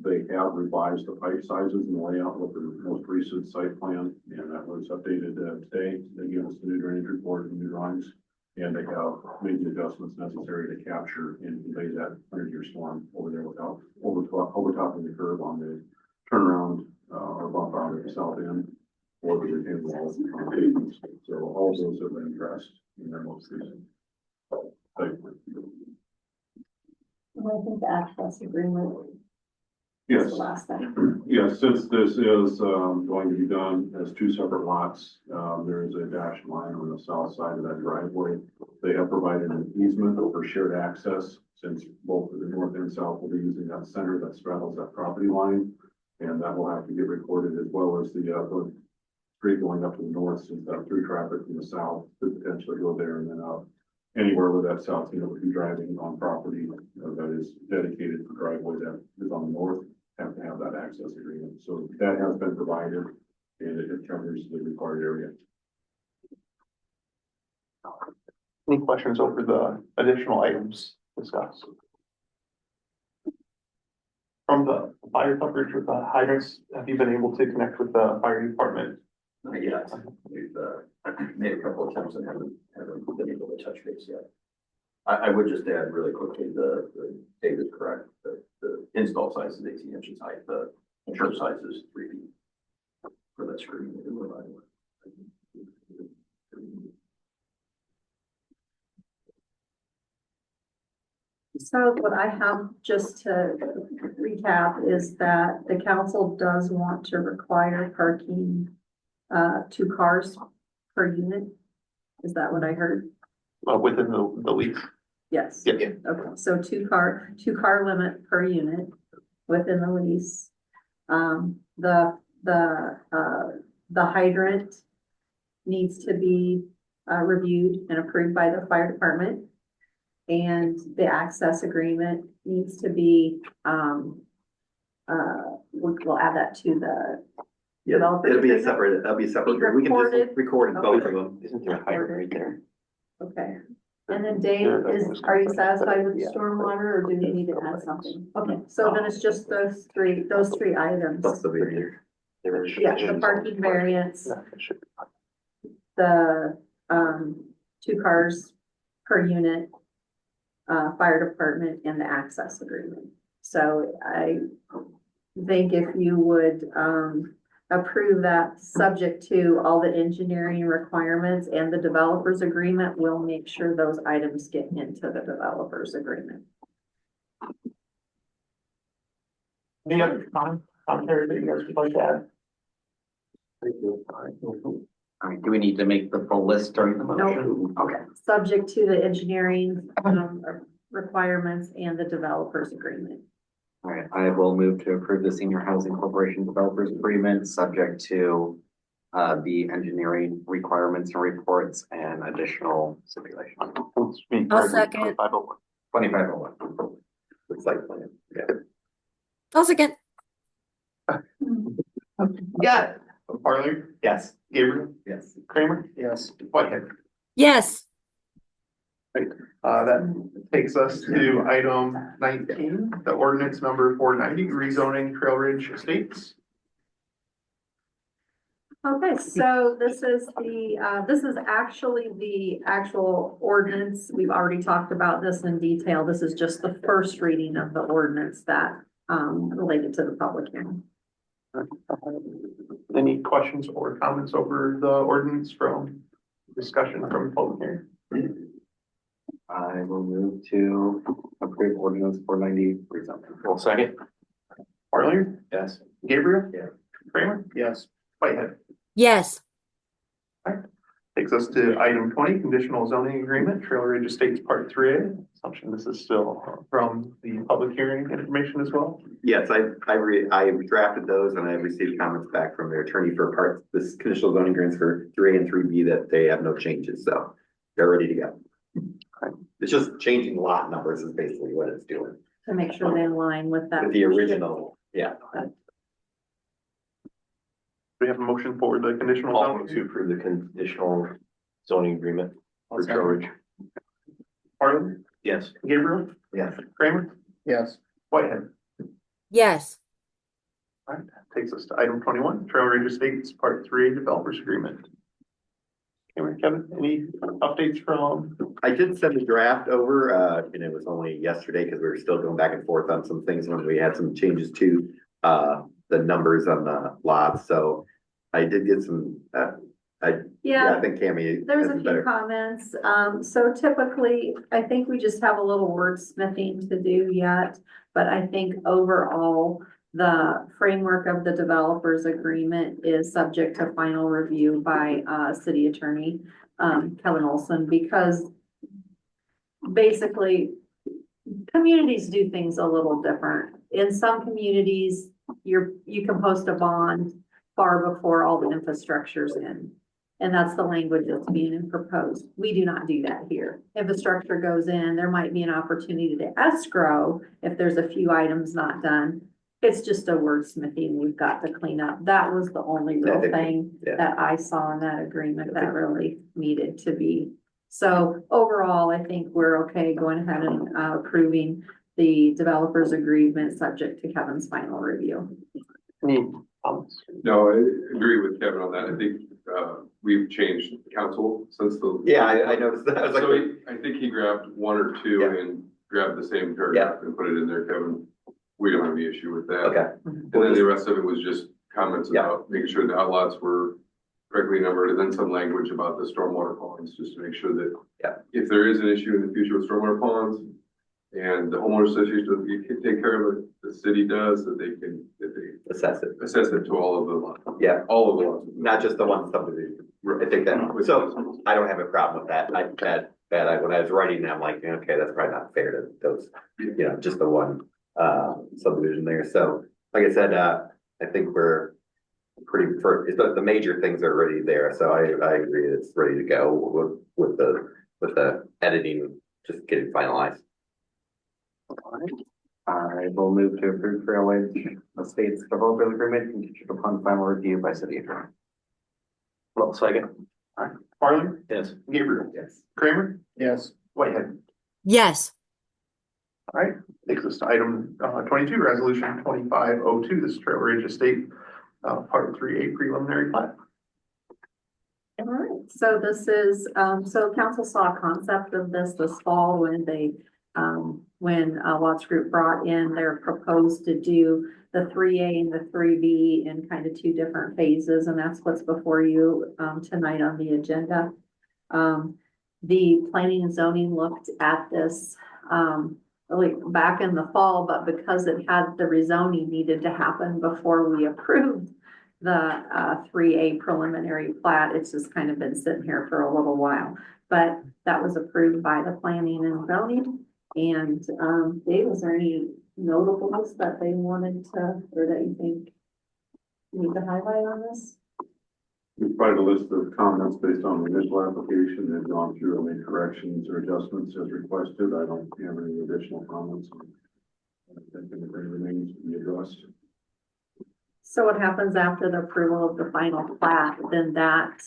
They have revised the pipe sizes and the layout with the most recent site plan, and that was updated today. They gave us the new drainage report and new drawings. And they have made the adjustments necessary to capture and convey that 100-year storm over there without overtopping the curve on the turnaround or bump out at the south end or the retaining walls. So all of those have been addressed in their most recent site plan. And I think the access agreement Yes. is the last thing. Yes, since this is going to be done as 2 separate lots, there is a dashed line on the south side of that driveway. They have provided an easement for shared access, since both the north and south will be using that center that straddles that property line. And that will have to get recorded, as well as the street going up to the north, since that through traffic from the south could potentially go there and then out. Anywhere where that south unit would be driving on property that is dedicated for driveway that is on the north, have to have that access agreement. So that has been provided, and it covers the required area. Any questions over the additional items discussed? From the fire coverage with the hydrants, have you been able to connect with the fire department? Yes, we've made a couple of attempts and haven't had haven't been able to touch base yet. I would just add really quickly, Dave is correct, the install size is 18 inches high, the church size is 3 feet for that screen. So what I have, just to recap, is that the council does want to require parking, 2 cars per unit. Is that what I heard? Within the lease. Yes. Yeah. Okay, so two car limit per unit within the lease. The hydrant needs to be reviewed and approved by the fire department. And the access agreement needs to be, we'll add that to the Yeah, developer it'll be a agreement? separate, that'll be separate. Be We can recorded? just record both of Okay. them. Isn't there a hydrant right there? Okay, and then Dave, are you satisfied with the stormwater, or do we need to add something? Okay, so then it's just those three items. Plus the variance. Yeah, the parking variance, the, 2 cars per unit, fire department, and the access agreement. So I think if you would, approve that, subject to all the engineering requirements and the developers agreement, we'll make sure those items get into the developers agreement. Any other commentary that you guys would like to add? I mean, do we need to make the full list during the motion? No. Okay. Subject to the engineering, requirements and the developers agreement. All right, I will move to approve the Senior Housing Corporation Developers Agreement, subject to the engineering requirements and reports and additional stipulations. I'll second. 2501. The site plan, yeah. I'll second. Yeah. Farley, Yes. Gabriel, Yes. Kramer, Yes. Whitehead. Yes. That takes us to item 19, the ordinance number 490, rezoning Trail Ridge Estates. Okay, so this is actually the actual ordinance. We've already talked about this in detail. This is just the first reading of the ordinance that, related to the public hearing. Any questions or comments over the ordinance from discussion from public hearing? I will move to approve ordinance 490 rezoning. Well, second. Farley, Yes. Gabriel? Yeah. Kramer? Yes. Whitehead. Yes. Takes us to item 20, conditional zoning agreement, Trail Ridge Estates Part 3A. Assumption this is still from the public hearing information as well. Yes, I drafted those and I received comments back from their attorney for parts, this conditional zoning agreements for 3A and 3B that they have no changes, so they're ready to go. It's just changing lot numbers is basically what it's doing. To make sure they align with that. With the original, yeah. We have a motion for the conditional I'll move zoning. to approve the conditional zoning agreement for Trail Ridge. Farley, Yes. Gabriel? Yes. Kramer? Yes. Whitehead. Yes. All right, that takes us to item 21, Trail Ridge Estates Part 3 Developers Agreement. Kevin, any updates from? I did send a draft over, and it was only yesterday because we were still going back and forth on some things when we had some changes to, the numbers on the lots, so I did get some, I think Cammy. There's has a few better- comments. So typically, I think we just have a little wordsmithing to do yet. But I think overall, the framework of the developers agreement is subject to final review by, city attorney, Kevin Olson, because basically, communities do things a little different. In some communities, you can post a bond far before all the infrastructure's in. And that's the language that's being proposed. We do not do that here. Infrastructure goes in, there might be an opportunity to escrow if there's a few items not done. It's just a wordsmithing we've got to clean up. That was the only real thing that I saw in that agreement that really needed to be. So overall, I think we're okay going ahead and approving the developers agreement subject to Kevin's final review. Any comments? No, I agree with Kevin on that. I think, we've changed council since the. Yeah, I noticed that. I was like, So I think he grabbed one or two Yeah. and grabbed the same paragraph and put it in there, Kevin. We don't have any issue with that. okay, And then the rest of it was just comments Yeah. about making sure the outlots were correctly numbered, and then some language about the stormwater ponds, just to make sure that. Yeah. If there is an issue in the future with stormwater ponds, and the homeowner association, you can take care of it, the city does, that they assess it. assess it to all of the lots. Yeah. All of the lots. Not just the one subdivision. I think that, so I don't have a problem with that. When I was writing that, I'm like, okay, that's probably not fair to those, just the one, subdivision there. So, like I said, I think we're pretty, the major things are already there. So I agree it's ready to go with the editing, just getting finalized. I will move to approve Trailway Estates developer agreement contingent upon final review by city attorney. Well, second. Farland, Yes. Gabriel, Yes. Kramer, Yes. Whitehead. Yes. All right, takes us to item 22, resolution 2502. This is Trail Ridge Estate, part 3A preliminary plat. All right, so this is, so council saw a concept of this fall when they, when Watts Group brought in their proposed to do the 3A and the 3B in kind of two different phases, and that's what's before you, tonight on the agenda. The planning and zoning looked at this, really back in the fall, but because it had the rezoning needed to happen before we approved the 3A preliminary plat, it's just kind of been sitting here for a little while. But that was approved by the planning and zoning. And Dave, was there any notables that they wanted to, or that you think you need to highlight on this? We provided a list of comments based on the initial application and gone through and made corrections or adjustments as requested. I don't have any additional comments. I think anything remains to be addressed. So what happens after the approval of the final plat, then that,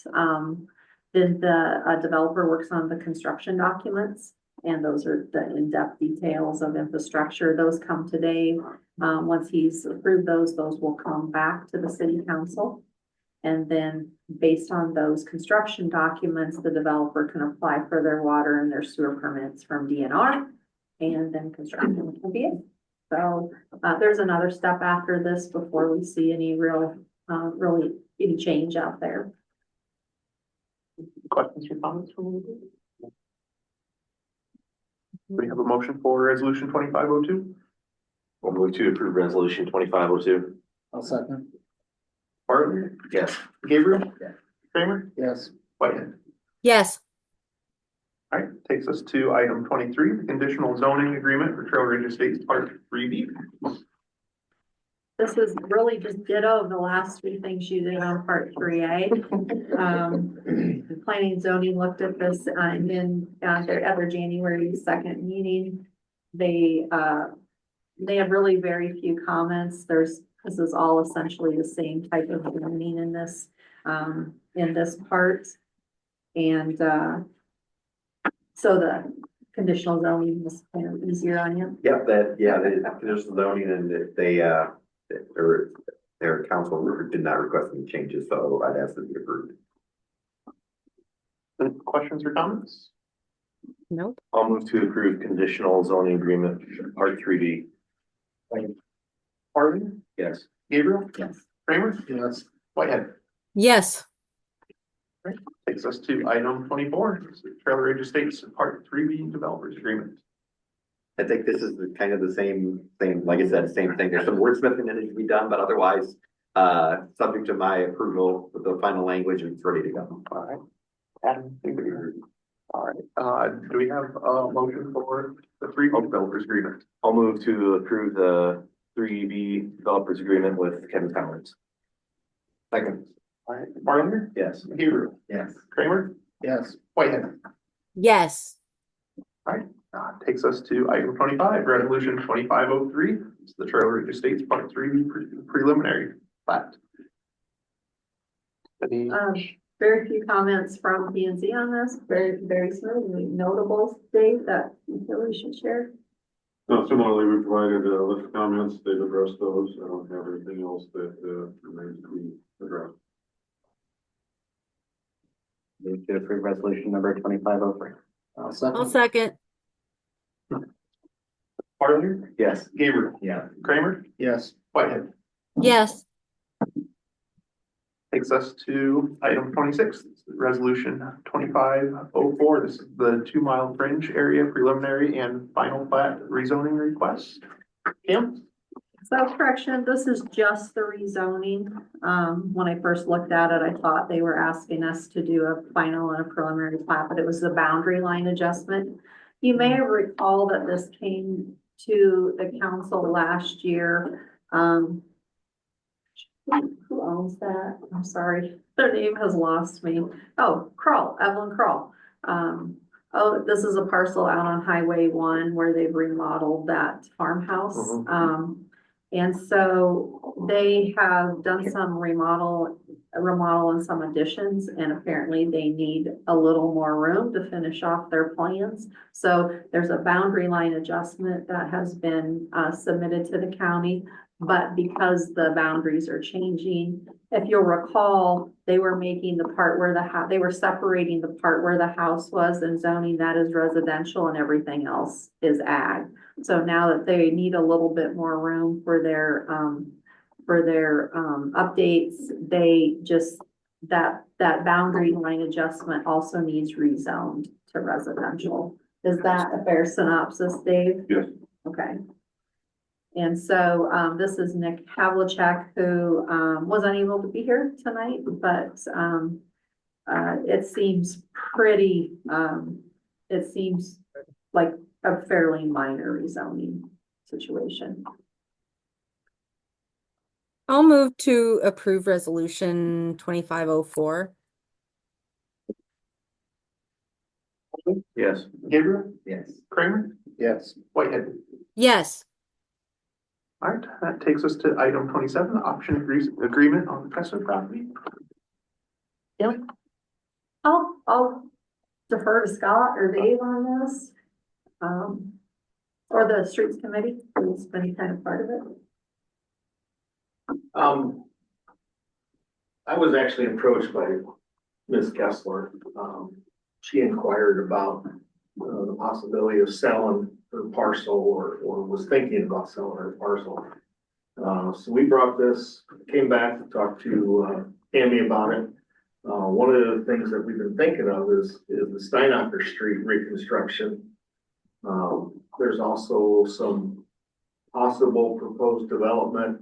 then the developer works on the construction documents. And those are the in-depth details of infrastructure. Those come today. Once he's approved those will come back to the city council. And then based on those construction documents, the developer can apply for their water and their sewer permits from DNR. And then construction can begin. So there's another step after this before we see any really any change out there. Questions or comments from you? We have a motion for resolution 2502. We'll move to approve resolution 2502. I'll second. Bartley, Yes. Gabriel, Yeah. Kramer, Yes. Whitehead. Yes. All right, takes us to item 23, the conditional zoning agreement for Trail Ridge Estates Part 3B. This is really just ditto of the last three things you did on part 3A. The planning and zoning looked at this in their other January 2nd meeting. They had really very few comments. This is all essentially the same type of zoning in this part. And so the conditional zoning was kind of easier on you. Yep, there's zoning and their council did not request any changes, so I'd ask that be approved. Any questions or comments? Nope. I'll move to approve conditional zoning agreement, part 3D. Bartley, Yes. Gabriel, Yes. Kramer, Yes. Whitehead. Yes. Takes us to item 24, this is Trail Ridge Estates Part 3B Developers Agreement. I think this is kind of the same thing, like I said, same thing. There's some wordsmithing that needs to be done, but otherwise, subject to my approval with the final language, it's ready to go. All right. Adam, anybody? All right, do we have a motion for the 3B Developers Agreement? I'll move to approve the 3B developers agreement with Kevin Towers. Second. All right, Barlinger, Yes. Gabriel, Yes. Kramer, Yes. Whitehead. Yes. Takes us to item 25, resolution 2503. It's the Trail Ridge Estates Part 3 preliminary plat. Any Very few comments from P and Z on this, very smooth, any notables, Dave, that you feel we should share? No, similarly, we provided a list of comments, they've addressed those, I don't have anything else that remains to be addressed. Move to approve resolution number 2503. I'll second. Bartley? Yes. Gabriel? Yeah. Kramer? Yes. Whitehead? Yes. Takes us to item 26, resolution 2504. This is the 2 Mile Fringe area preliminary and final plat rezoning request. Kim? So correction, this is just the rezoning. When I first looked at it, I thought they were asking us to do a final and a preliminary plat, but it was the boundary line adjustment. You may recall that this came to the council last year. Who owns that? I'm sorry, their name has lost me. Oh, Kroll, Evelyn Kroll. Oh, this is a parcel out on Highway 1 where they've remodeled that farmhouse. And so they have done some remodel and some additions, and apparently they need a little more room to finish off their plans. So there's a boundary line adjustment that has been submitted to the county. But because the boundaries are changing, if you'll recall, they were making the part where they were separating the part where the house was and zoning that as residential and everything else is ag. So now that they need a little bit more room for their updates, they just, that boundary line adjustment also needs rezoned to residential. Is that a fair synopsis, Dave? Yes. Okay. And so, this is Nick Havlicek, who, was unable to be here tonight, but, it seems pretty, it seems like a fairly minor rezoning situation. I'll move to approve resolution 2504. Yes. Gabriel? Yes. Kramer? Yes. Whitehead? Yes. All right, that takes us to item 27, the option agreement on the Kessler property. Kelly? I'll defer to Scott or Dave on this. Or the streets committee, who's been kind of part of it. I was actually approached by Ms. Kessler. She inquired about the possibility of selling her parcel or was thinking about selling her parcel. So we brought this, came back, talked to Tammy about it. One of the things that we've been thinking of is the Steinacher Street reconstruction. There's also some possible proposed development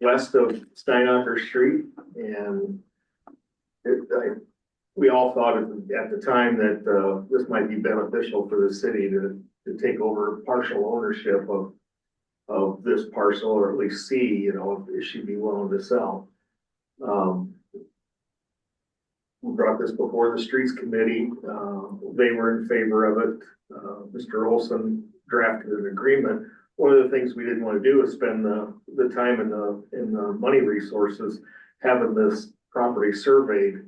west of Steinacher Street, and we all thought at the time that this might be beneficial for the city to take over partial ownership of this parcel, or at least see, you know, if she'd be willing to sell. We brought this before the streets committee. They were in favor of it. Mr. Olson drafted an agreement. One of the things we didn't want to do is spend the time and the money resources having this property surveyed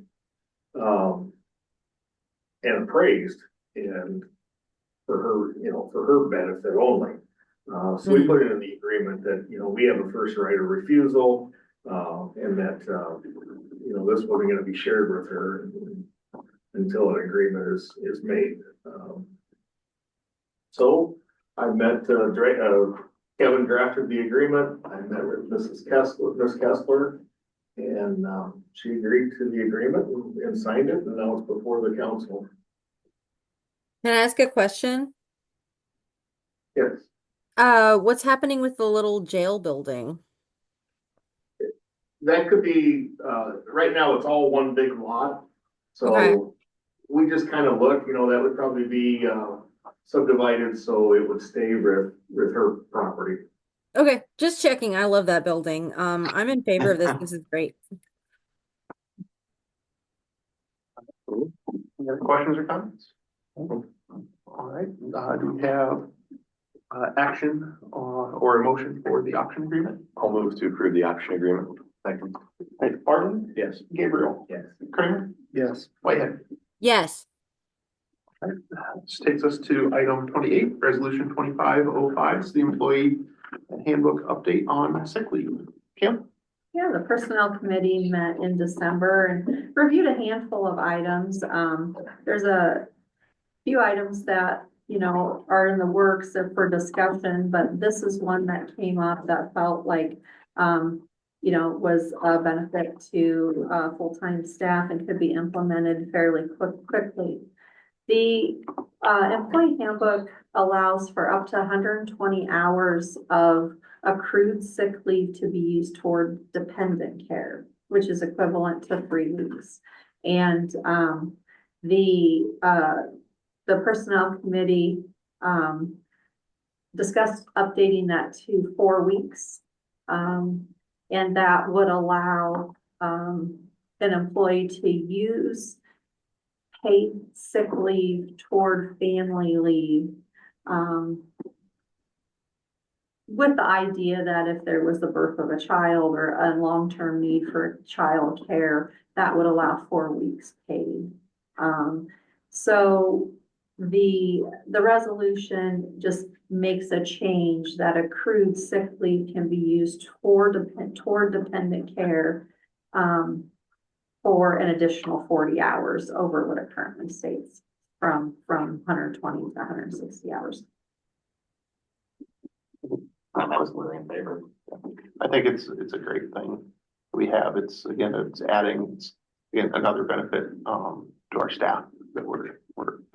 and appraised, and for her benefit only. So we put it in the agreement that, you know, we have a first right of refusal, and that, you know, this wasn't gonna be shared with her until an agreement is made. So I met, Kevin drafted the agreement. I met with Ms. Kessler, and she agreed to the agreement and signed it, and now it's before the council. Can I ask a question? Yes. What's happening with the little jail building? That could be, right now it's all one big lot. Okay. So we just kind of look, you know, that would probably be subdivided so it would stay with her property. Okay, just checking. I love that building. I'm in favor of this. This is great. Any other questions or comments? All right, do we have action or a motion for the option agreement? I'll move to approve the option agreement. Second. Right, Barton? Yes. Gabriel? Yes. Kramer? Yes. Whitehead? Yes. All right, this takes us to item 28, resolution 2505, it's the employee handbook update on sick leave. Kim? Yeah, the Personnel Committee met in December and reviewed a handful of items. There's a few items that, you know, are in the works for discussion, but this is one that came up that felt like, you know, was a benefit to, full-time staff and could be implemented fairly quickly. The, employee handbook allows for up to hundred and 20 hours of accrued sick leave to be used toward dependent care, which is equivalent to 3 weeks. And, the Personnel Committee, discussed updating that to 4 weeks. And that would allow, an employee to use paid sick leave toward family leave. With the idea that if there was the birth of a child or a long-term need for child care, that would allow 4 weeks paid. So the resolution just makes a change that accrued sick leave can be used toward dependent care, for an additional 40 hours over what it currently states from 120 to 160 hours. I'm absolutely in favor. I think it's a great thing we have. It's adding, again, another benefit, to our staff that we're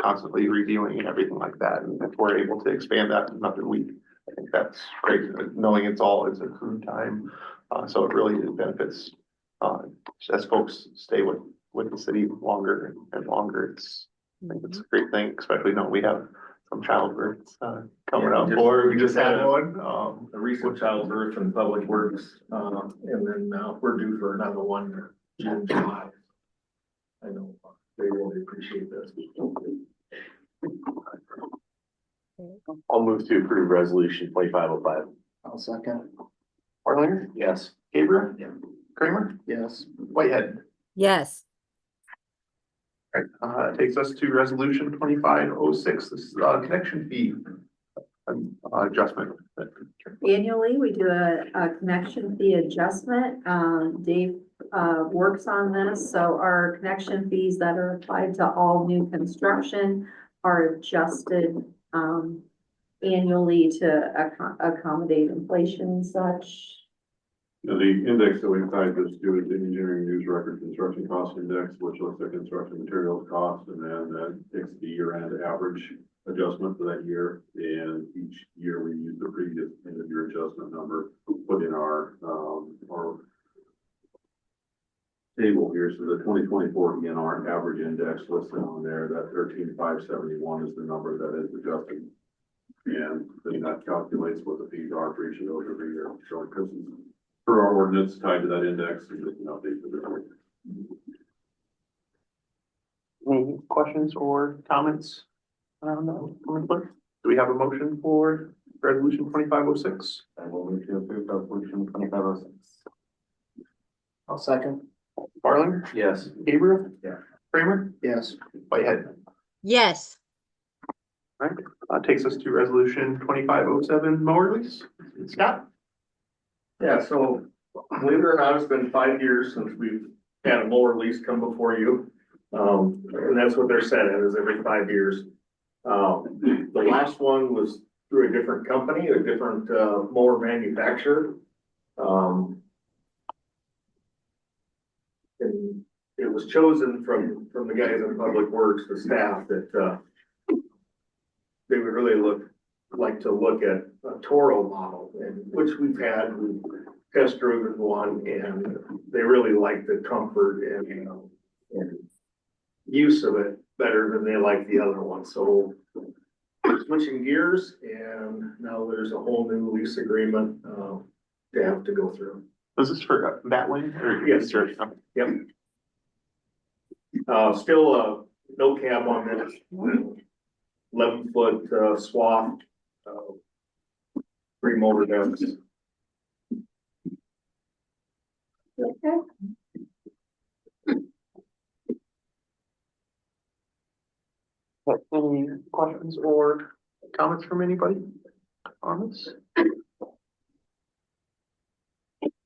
constantly reviewing and everything like that. And if we're able to expand that to another week, I think that's great, knowing it's accrued time. So it really benefits, as folks stay with the city longer and longer. I think it's a great thing, especially knowing we have some childbirths, coming up, or we just had one. A recent childbirth in Public Works, and then we're due for another one in July. I know they really appreciate this. I'll move to approve resolution 2505. I'll second. Farlinger, Yes. Gabriel. Yeah. Kramer, Yes. Whitehead. Yes. Right, takes us to resolution 2506. This is connection fee adjustment. Annually, we do a connection fee adjustment. Dave, works on this, so our connection fees that are applied to all new construction are adjusted, annually to accommodate inflation and such. The index that we tied this to is the engineering news record construction cost index, which looks at construction materials cost, and then that takes the year-end average adjustment for that year. And each year we use the previous end of year adjustment number put in our table here. So the 2024 ENR average index listed on there, that 13,571 is the number that is adjusted. And then that calculates what the fees are for each of those every year. So because for our ordinance tied to that index, we just an update for the Any questions or comments? I don't know. Do we have a motion for resolution 2506? I will move to approve resolution 2506. I'll second. Farlinger, Yes. Gabriel. Yeah. Kramer, Yes. Whitehead. Yes. Takes us to resolution 2507, mower lease. Scott? Yeah, so believe it or not, it's been 5 years since we've had a mower lease come before you. And that's what they're set at, is every 5 years. The last one was through a different company, a different mower manufacturer. And it was chosen from the guys in Public Works, the staff, that they would really like to look at a Toro model, and which we've test driven one, and they really like the comfort and use of it better than they like the other one. So we're switching gears, and now there's a whole new lease agreement to have to go through. Was this for Batwing or? Yes, sir. Yep. Still no cab on this. 11-foot swath, 3 motor decks. Okay. Any questions or comments from anybody on this?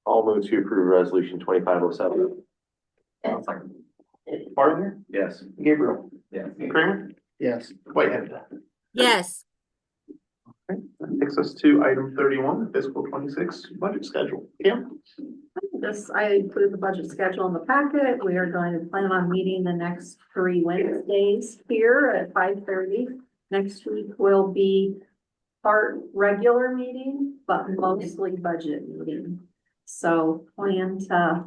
All I'll move to approve resolution 2507. Bartley? Yes. Gabriel? Yes. Kramer? Yes. Whitehead? Yes. Okay, that takes us to item 31, fiscal 26 budget schedule. Kim? I included the budget schedule in the packet. We are going to plan on meeting the next 3 Wednesdays here at 5:30. Next week will be part regular meeting, but mostly budget meeting. So plan to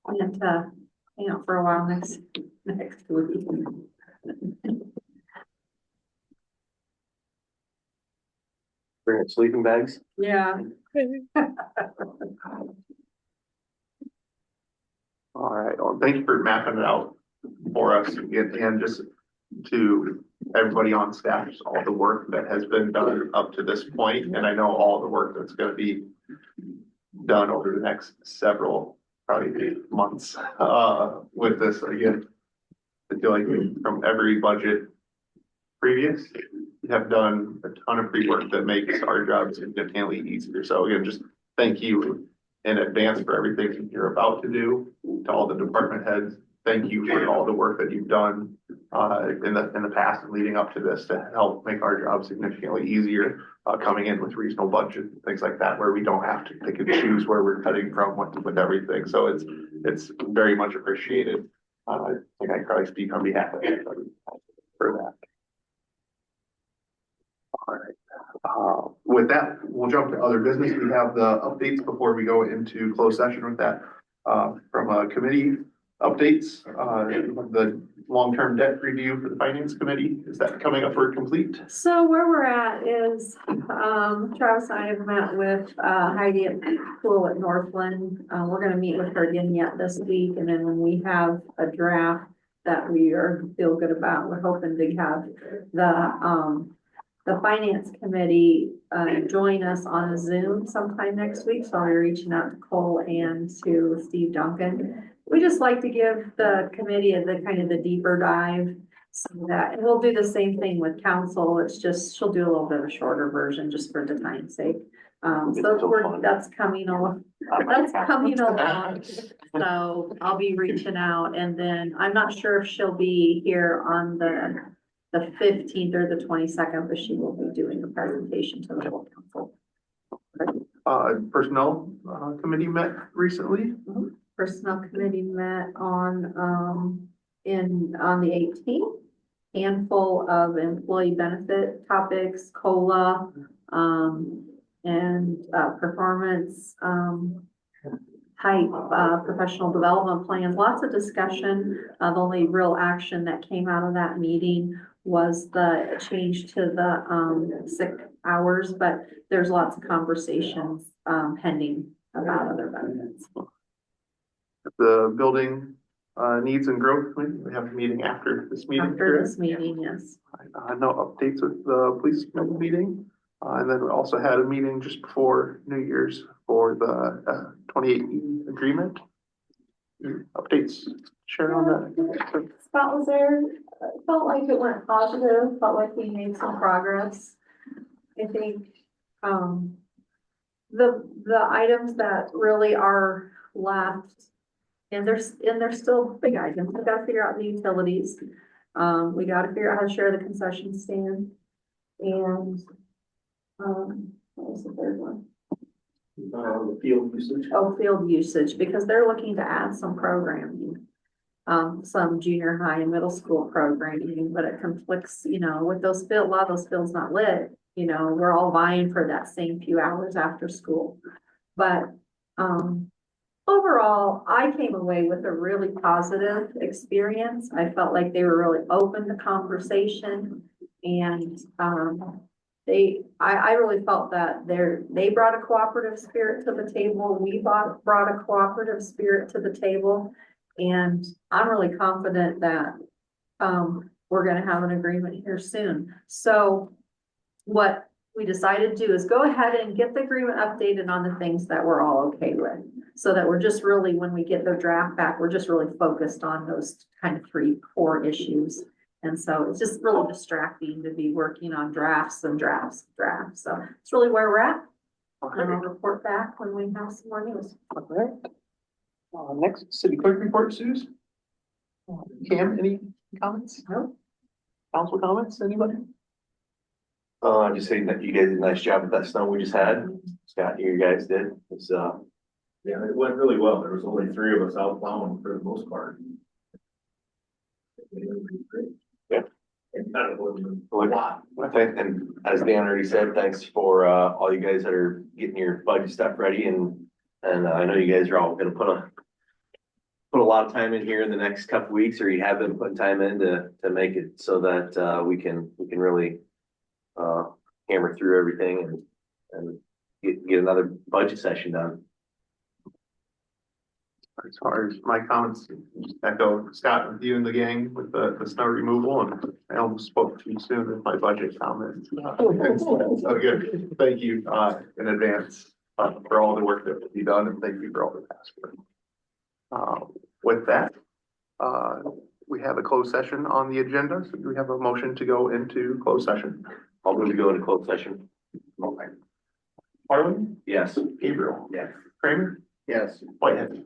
hang out for a while next week. Bring sleeping bags. Yeah. All right, well, thank you for mapping it out for us and just to everybody on staff, just all the work that has been done up to this point, and I know all the work that's gonna be done over the next several, probably months, with this again. I feel like from every budget previous, we have done a ton of pre-work that makes our job significantly easier. So again, just thank you in advance for everything you're about to do. To all the department heads, thank you for all the work that you've done in the past and leading up to this to help make our job significantly easier, coming in with reasonable budget, things like that, where we don't have to pick and choose where we're cutting from with everything. So it's very much appreciated. I think I can probably speak on behalf of everybody for that. All right. With that, we'll jump to other business. We have the updates before we go into closed session with that. From committee updates, the long-term debt review for the finance committee, is that coming up for complete? So where we're at is, Travis and I have met with, Heidi at Pool at Northland. We're gonna meet with her again yet this week, and then when we have a draft that we feel good about, we're hoping to have the finance committee, join us on a Zoom sometime next week. So I'll be reaching out to Cole and to Steve Duncan. We just like to give the committee the kind of the deeper dive so that, and we'll do the same thing with council. It's just, she'll do a little bit of a shorter version just for the time's sake. That's coming along. So I'll be reaching out, and then I'm not sure if she'll be here on the 15th or the 22nd, but she will be doing a presentation to the whole council. Personnel committee met recently. Personnel committee met on the 18th. Handful of employee benefit topics, COLA, and performance type professional development plans, lots of discussion. The only real action that came out of that meeting was the change to the sick hours, but there's lots of conversations pending about other benefits. The building needs and growth committee, we have a meeting after this meeting. After this meeting, yes. No updates with the police committee meeting. And then we also had a meeting just before New Year's for the 28E agreement. Updates, share on that. Scott was there. Felt like it went positive, felt like we made some progress. I think, the items that really are left, and they're still big items. We gotta figure out the utilities. We gotta figure out how to share the concession stand. And, what was the third one? The field usage. Oh, field usage, because they're looking to add some programming. Some junior high and middle school programming, but it conflicts, with those field, a lot of those fields not lit, we're all vying for that same few hours after school. But, overall, I came away with a really positive experience. I felt like they were really open to conversation, and, I really felt that they brought a cooperative spirit to the table. We brought a cooperative spirit to the table. And I'm really confident that, we're gonna have an agreement here soon. So what we decided to do is go ahead and get the agreement updated on the things that we're all okay with. So that we're just really, when we get the draft back, we're just really focused on those kind of 3 core issues. And so it's just really distracting to be working on drafts and drafts. So it's really where we're at. And I'll report back when we have some more news. All right. Next, city clerk report, Suze. Cam, any comments? No. Council comments, anybody? Just saying that you guys did a nice job with that snow we just had. Scott, you guys did. It's, Yeah, it went really well. There was only 3 of us out plowing for the most part. Yeah. And that wasn't a Well, lot. I think, and as Dan already said, thanks for, all you guys that are getting your budget stuff ready and I know you guys are all gonna put a lot of time in here in the next couple weeks, or you have been putting time in to make it so that, we can really, hammer through everything and get another budget session done. As far as my comments, just echo Scott with you and the gang with the snow removal, and I almost spoke too soon with my budget comments. So good, thank you, in advance, for all the work that will be done, and thank you for all the past work. With that, we have a closed session on the agenda, so do we have a motion to go into closed session? I'll move to go into closed session. Okay. Harlan, Yes. Gabriel, Yes. Kramer, Yes. Whitehead.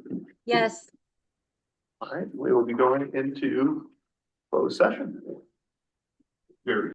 Yes. All right, we will be going into closed session. Very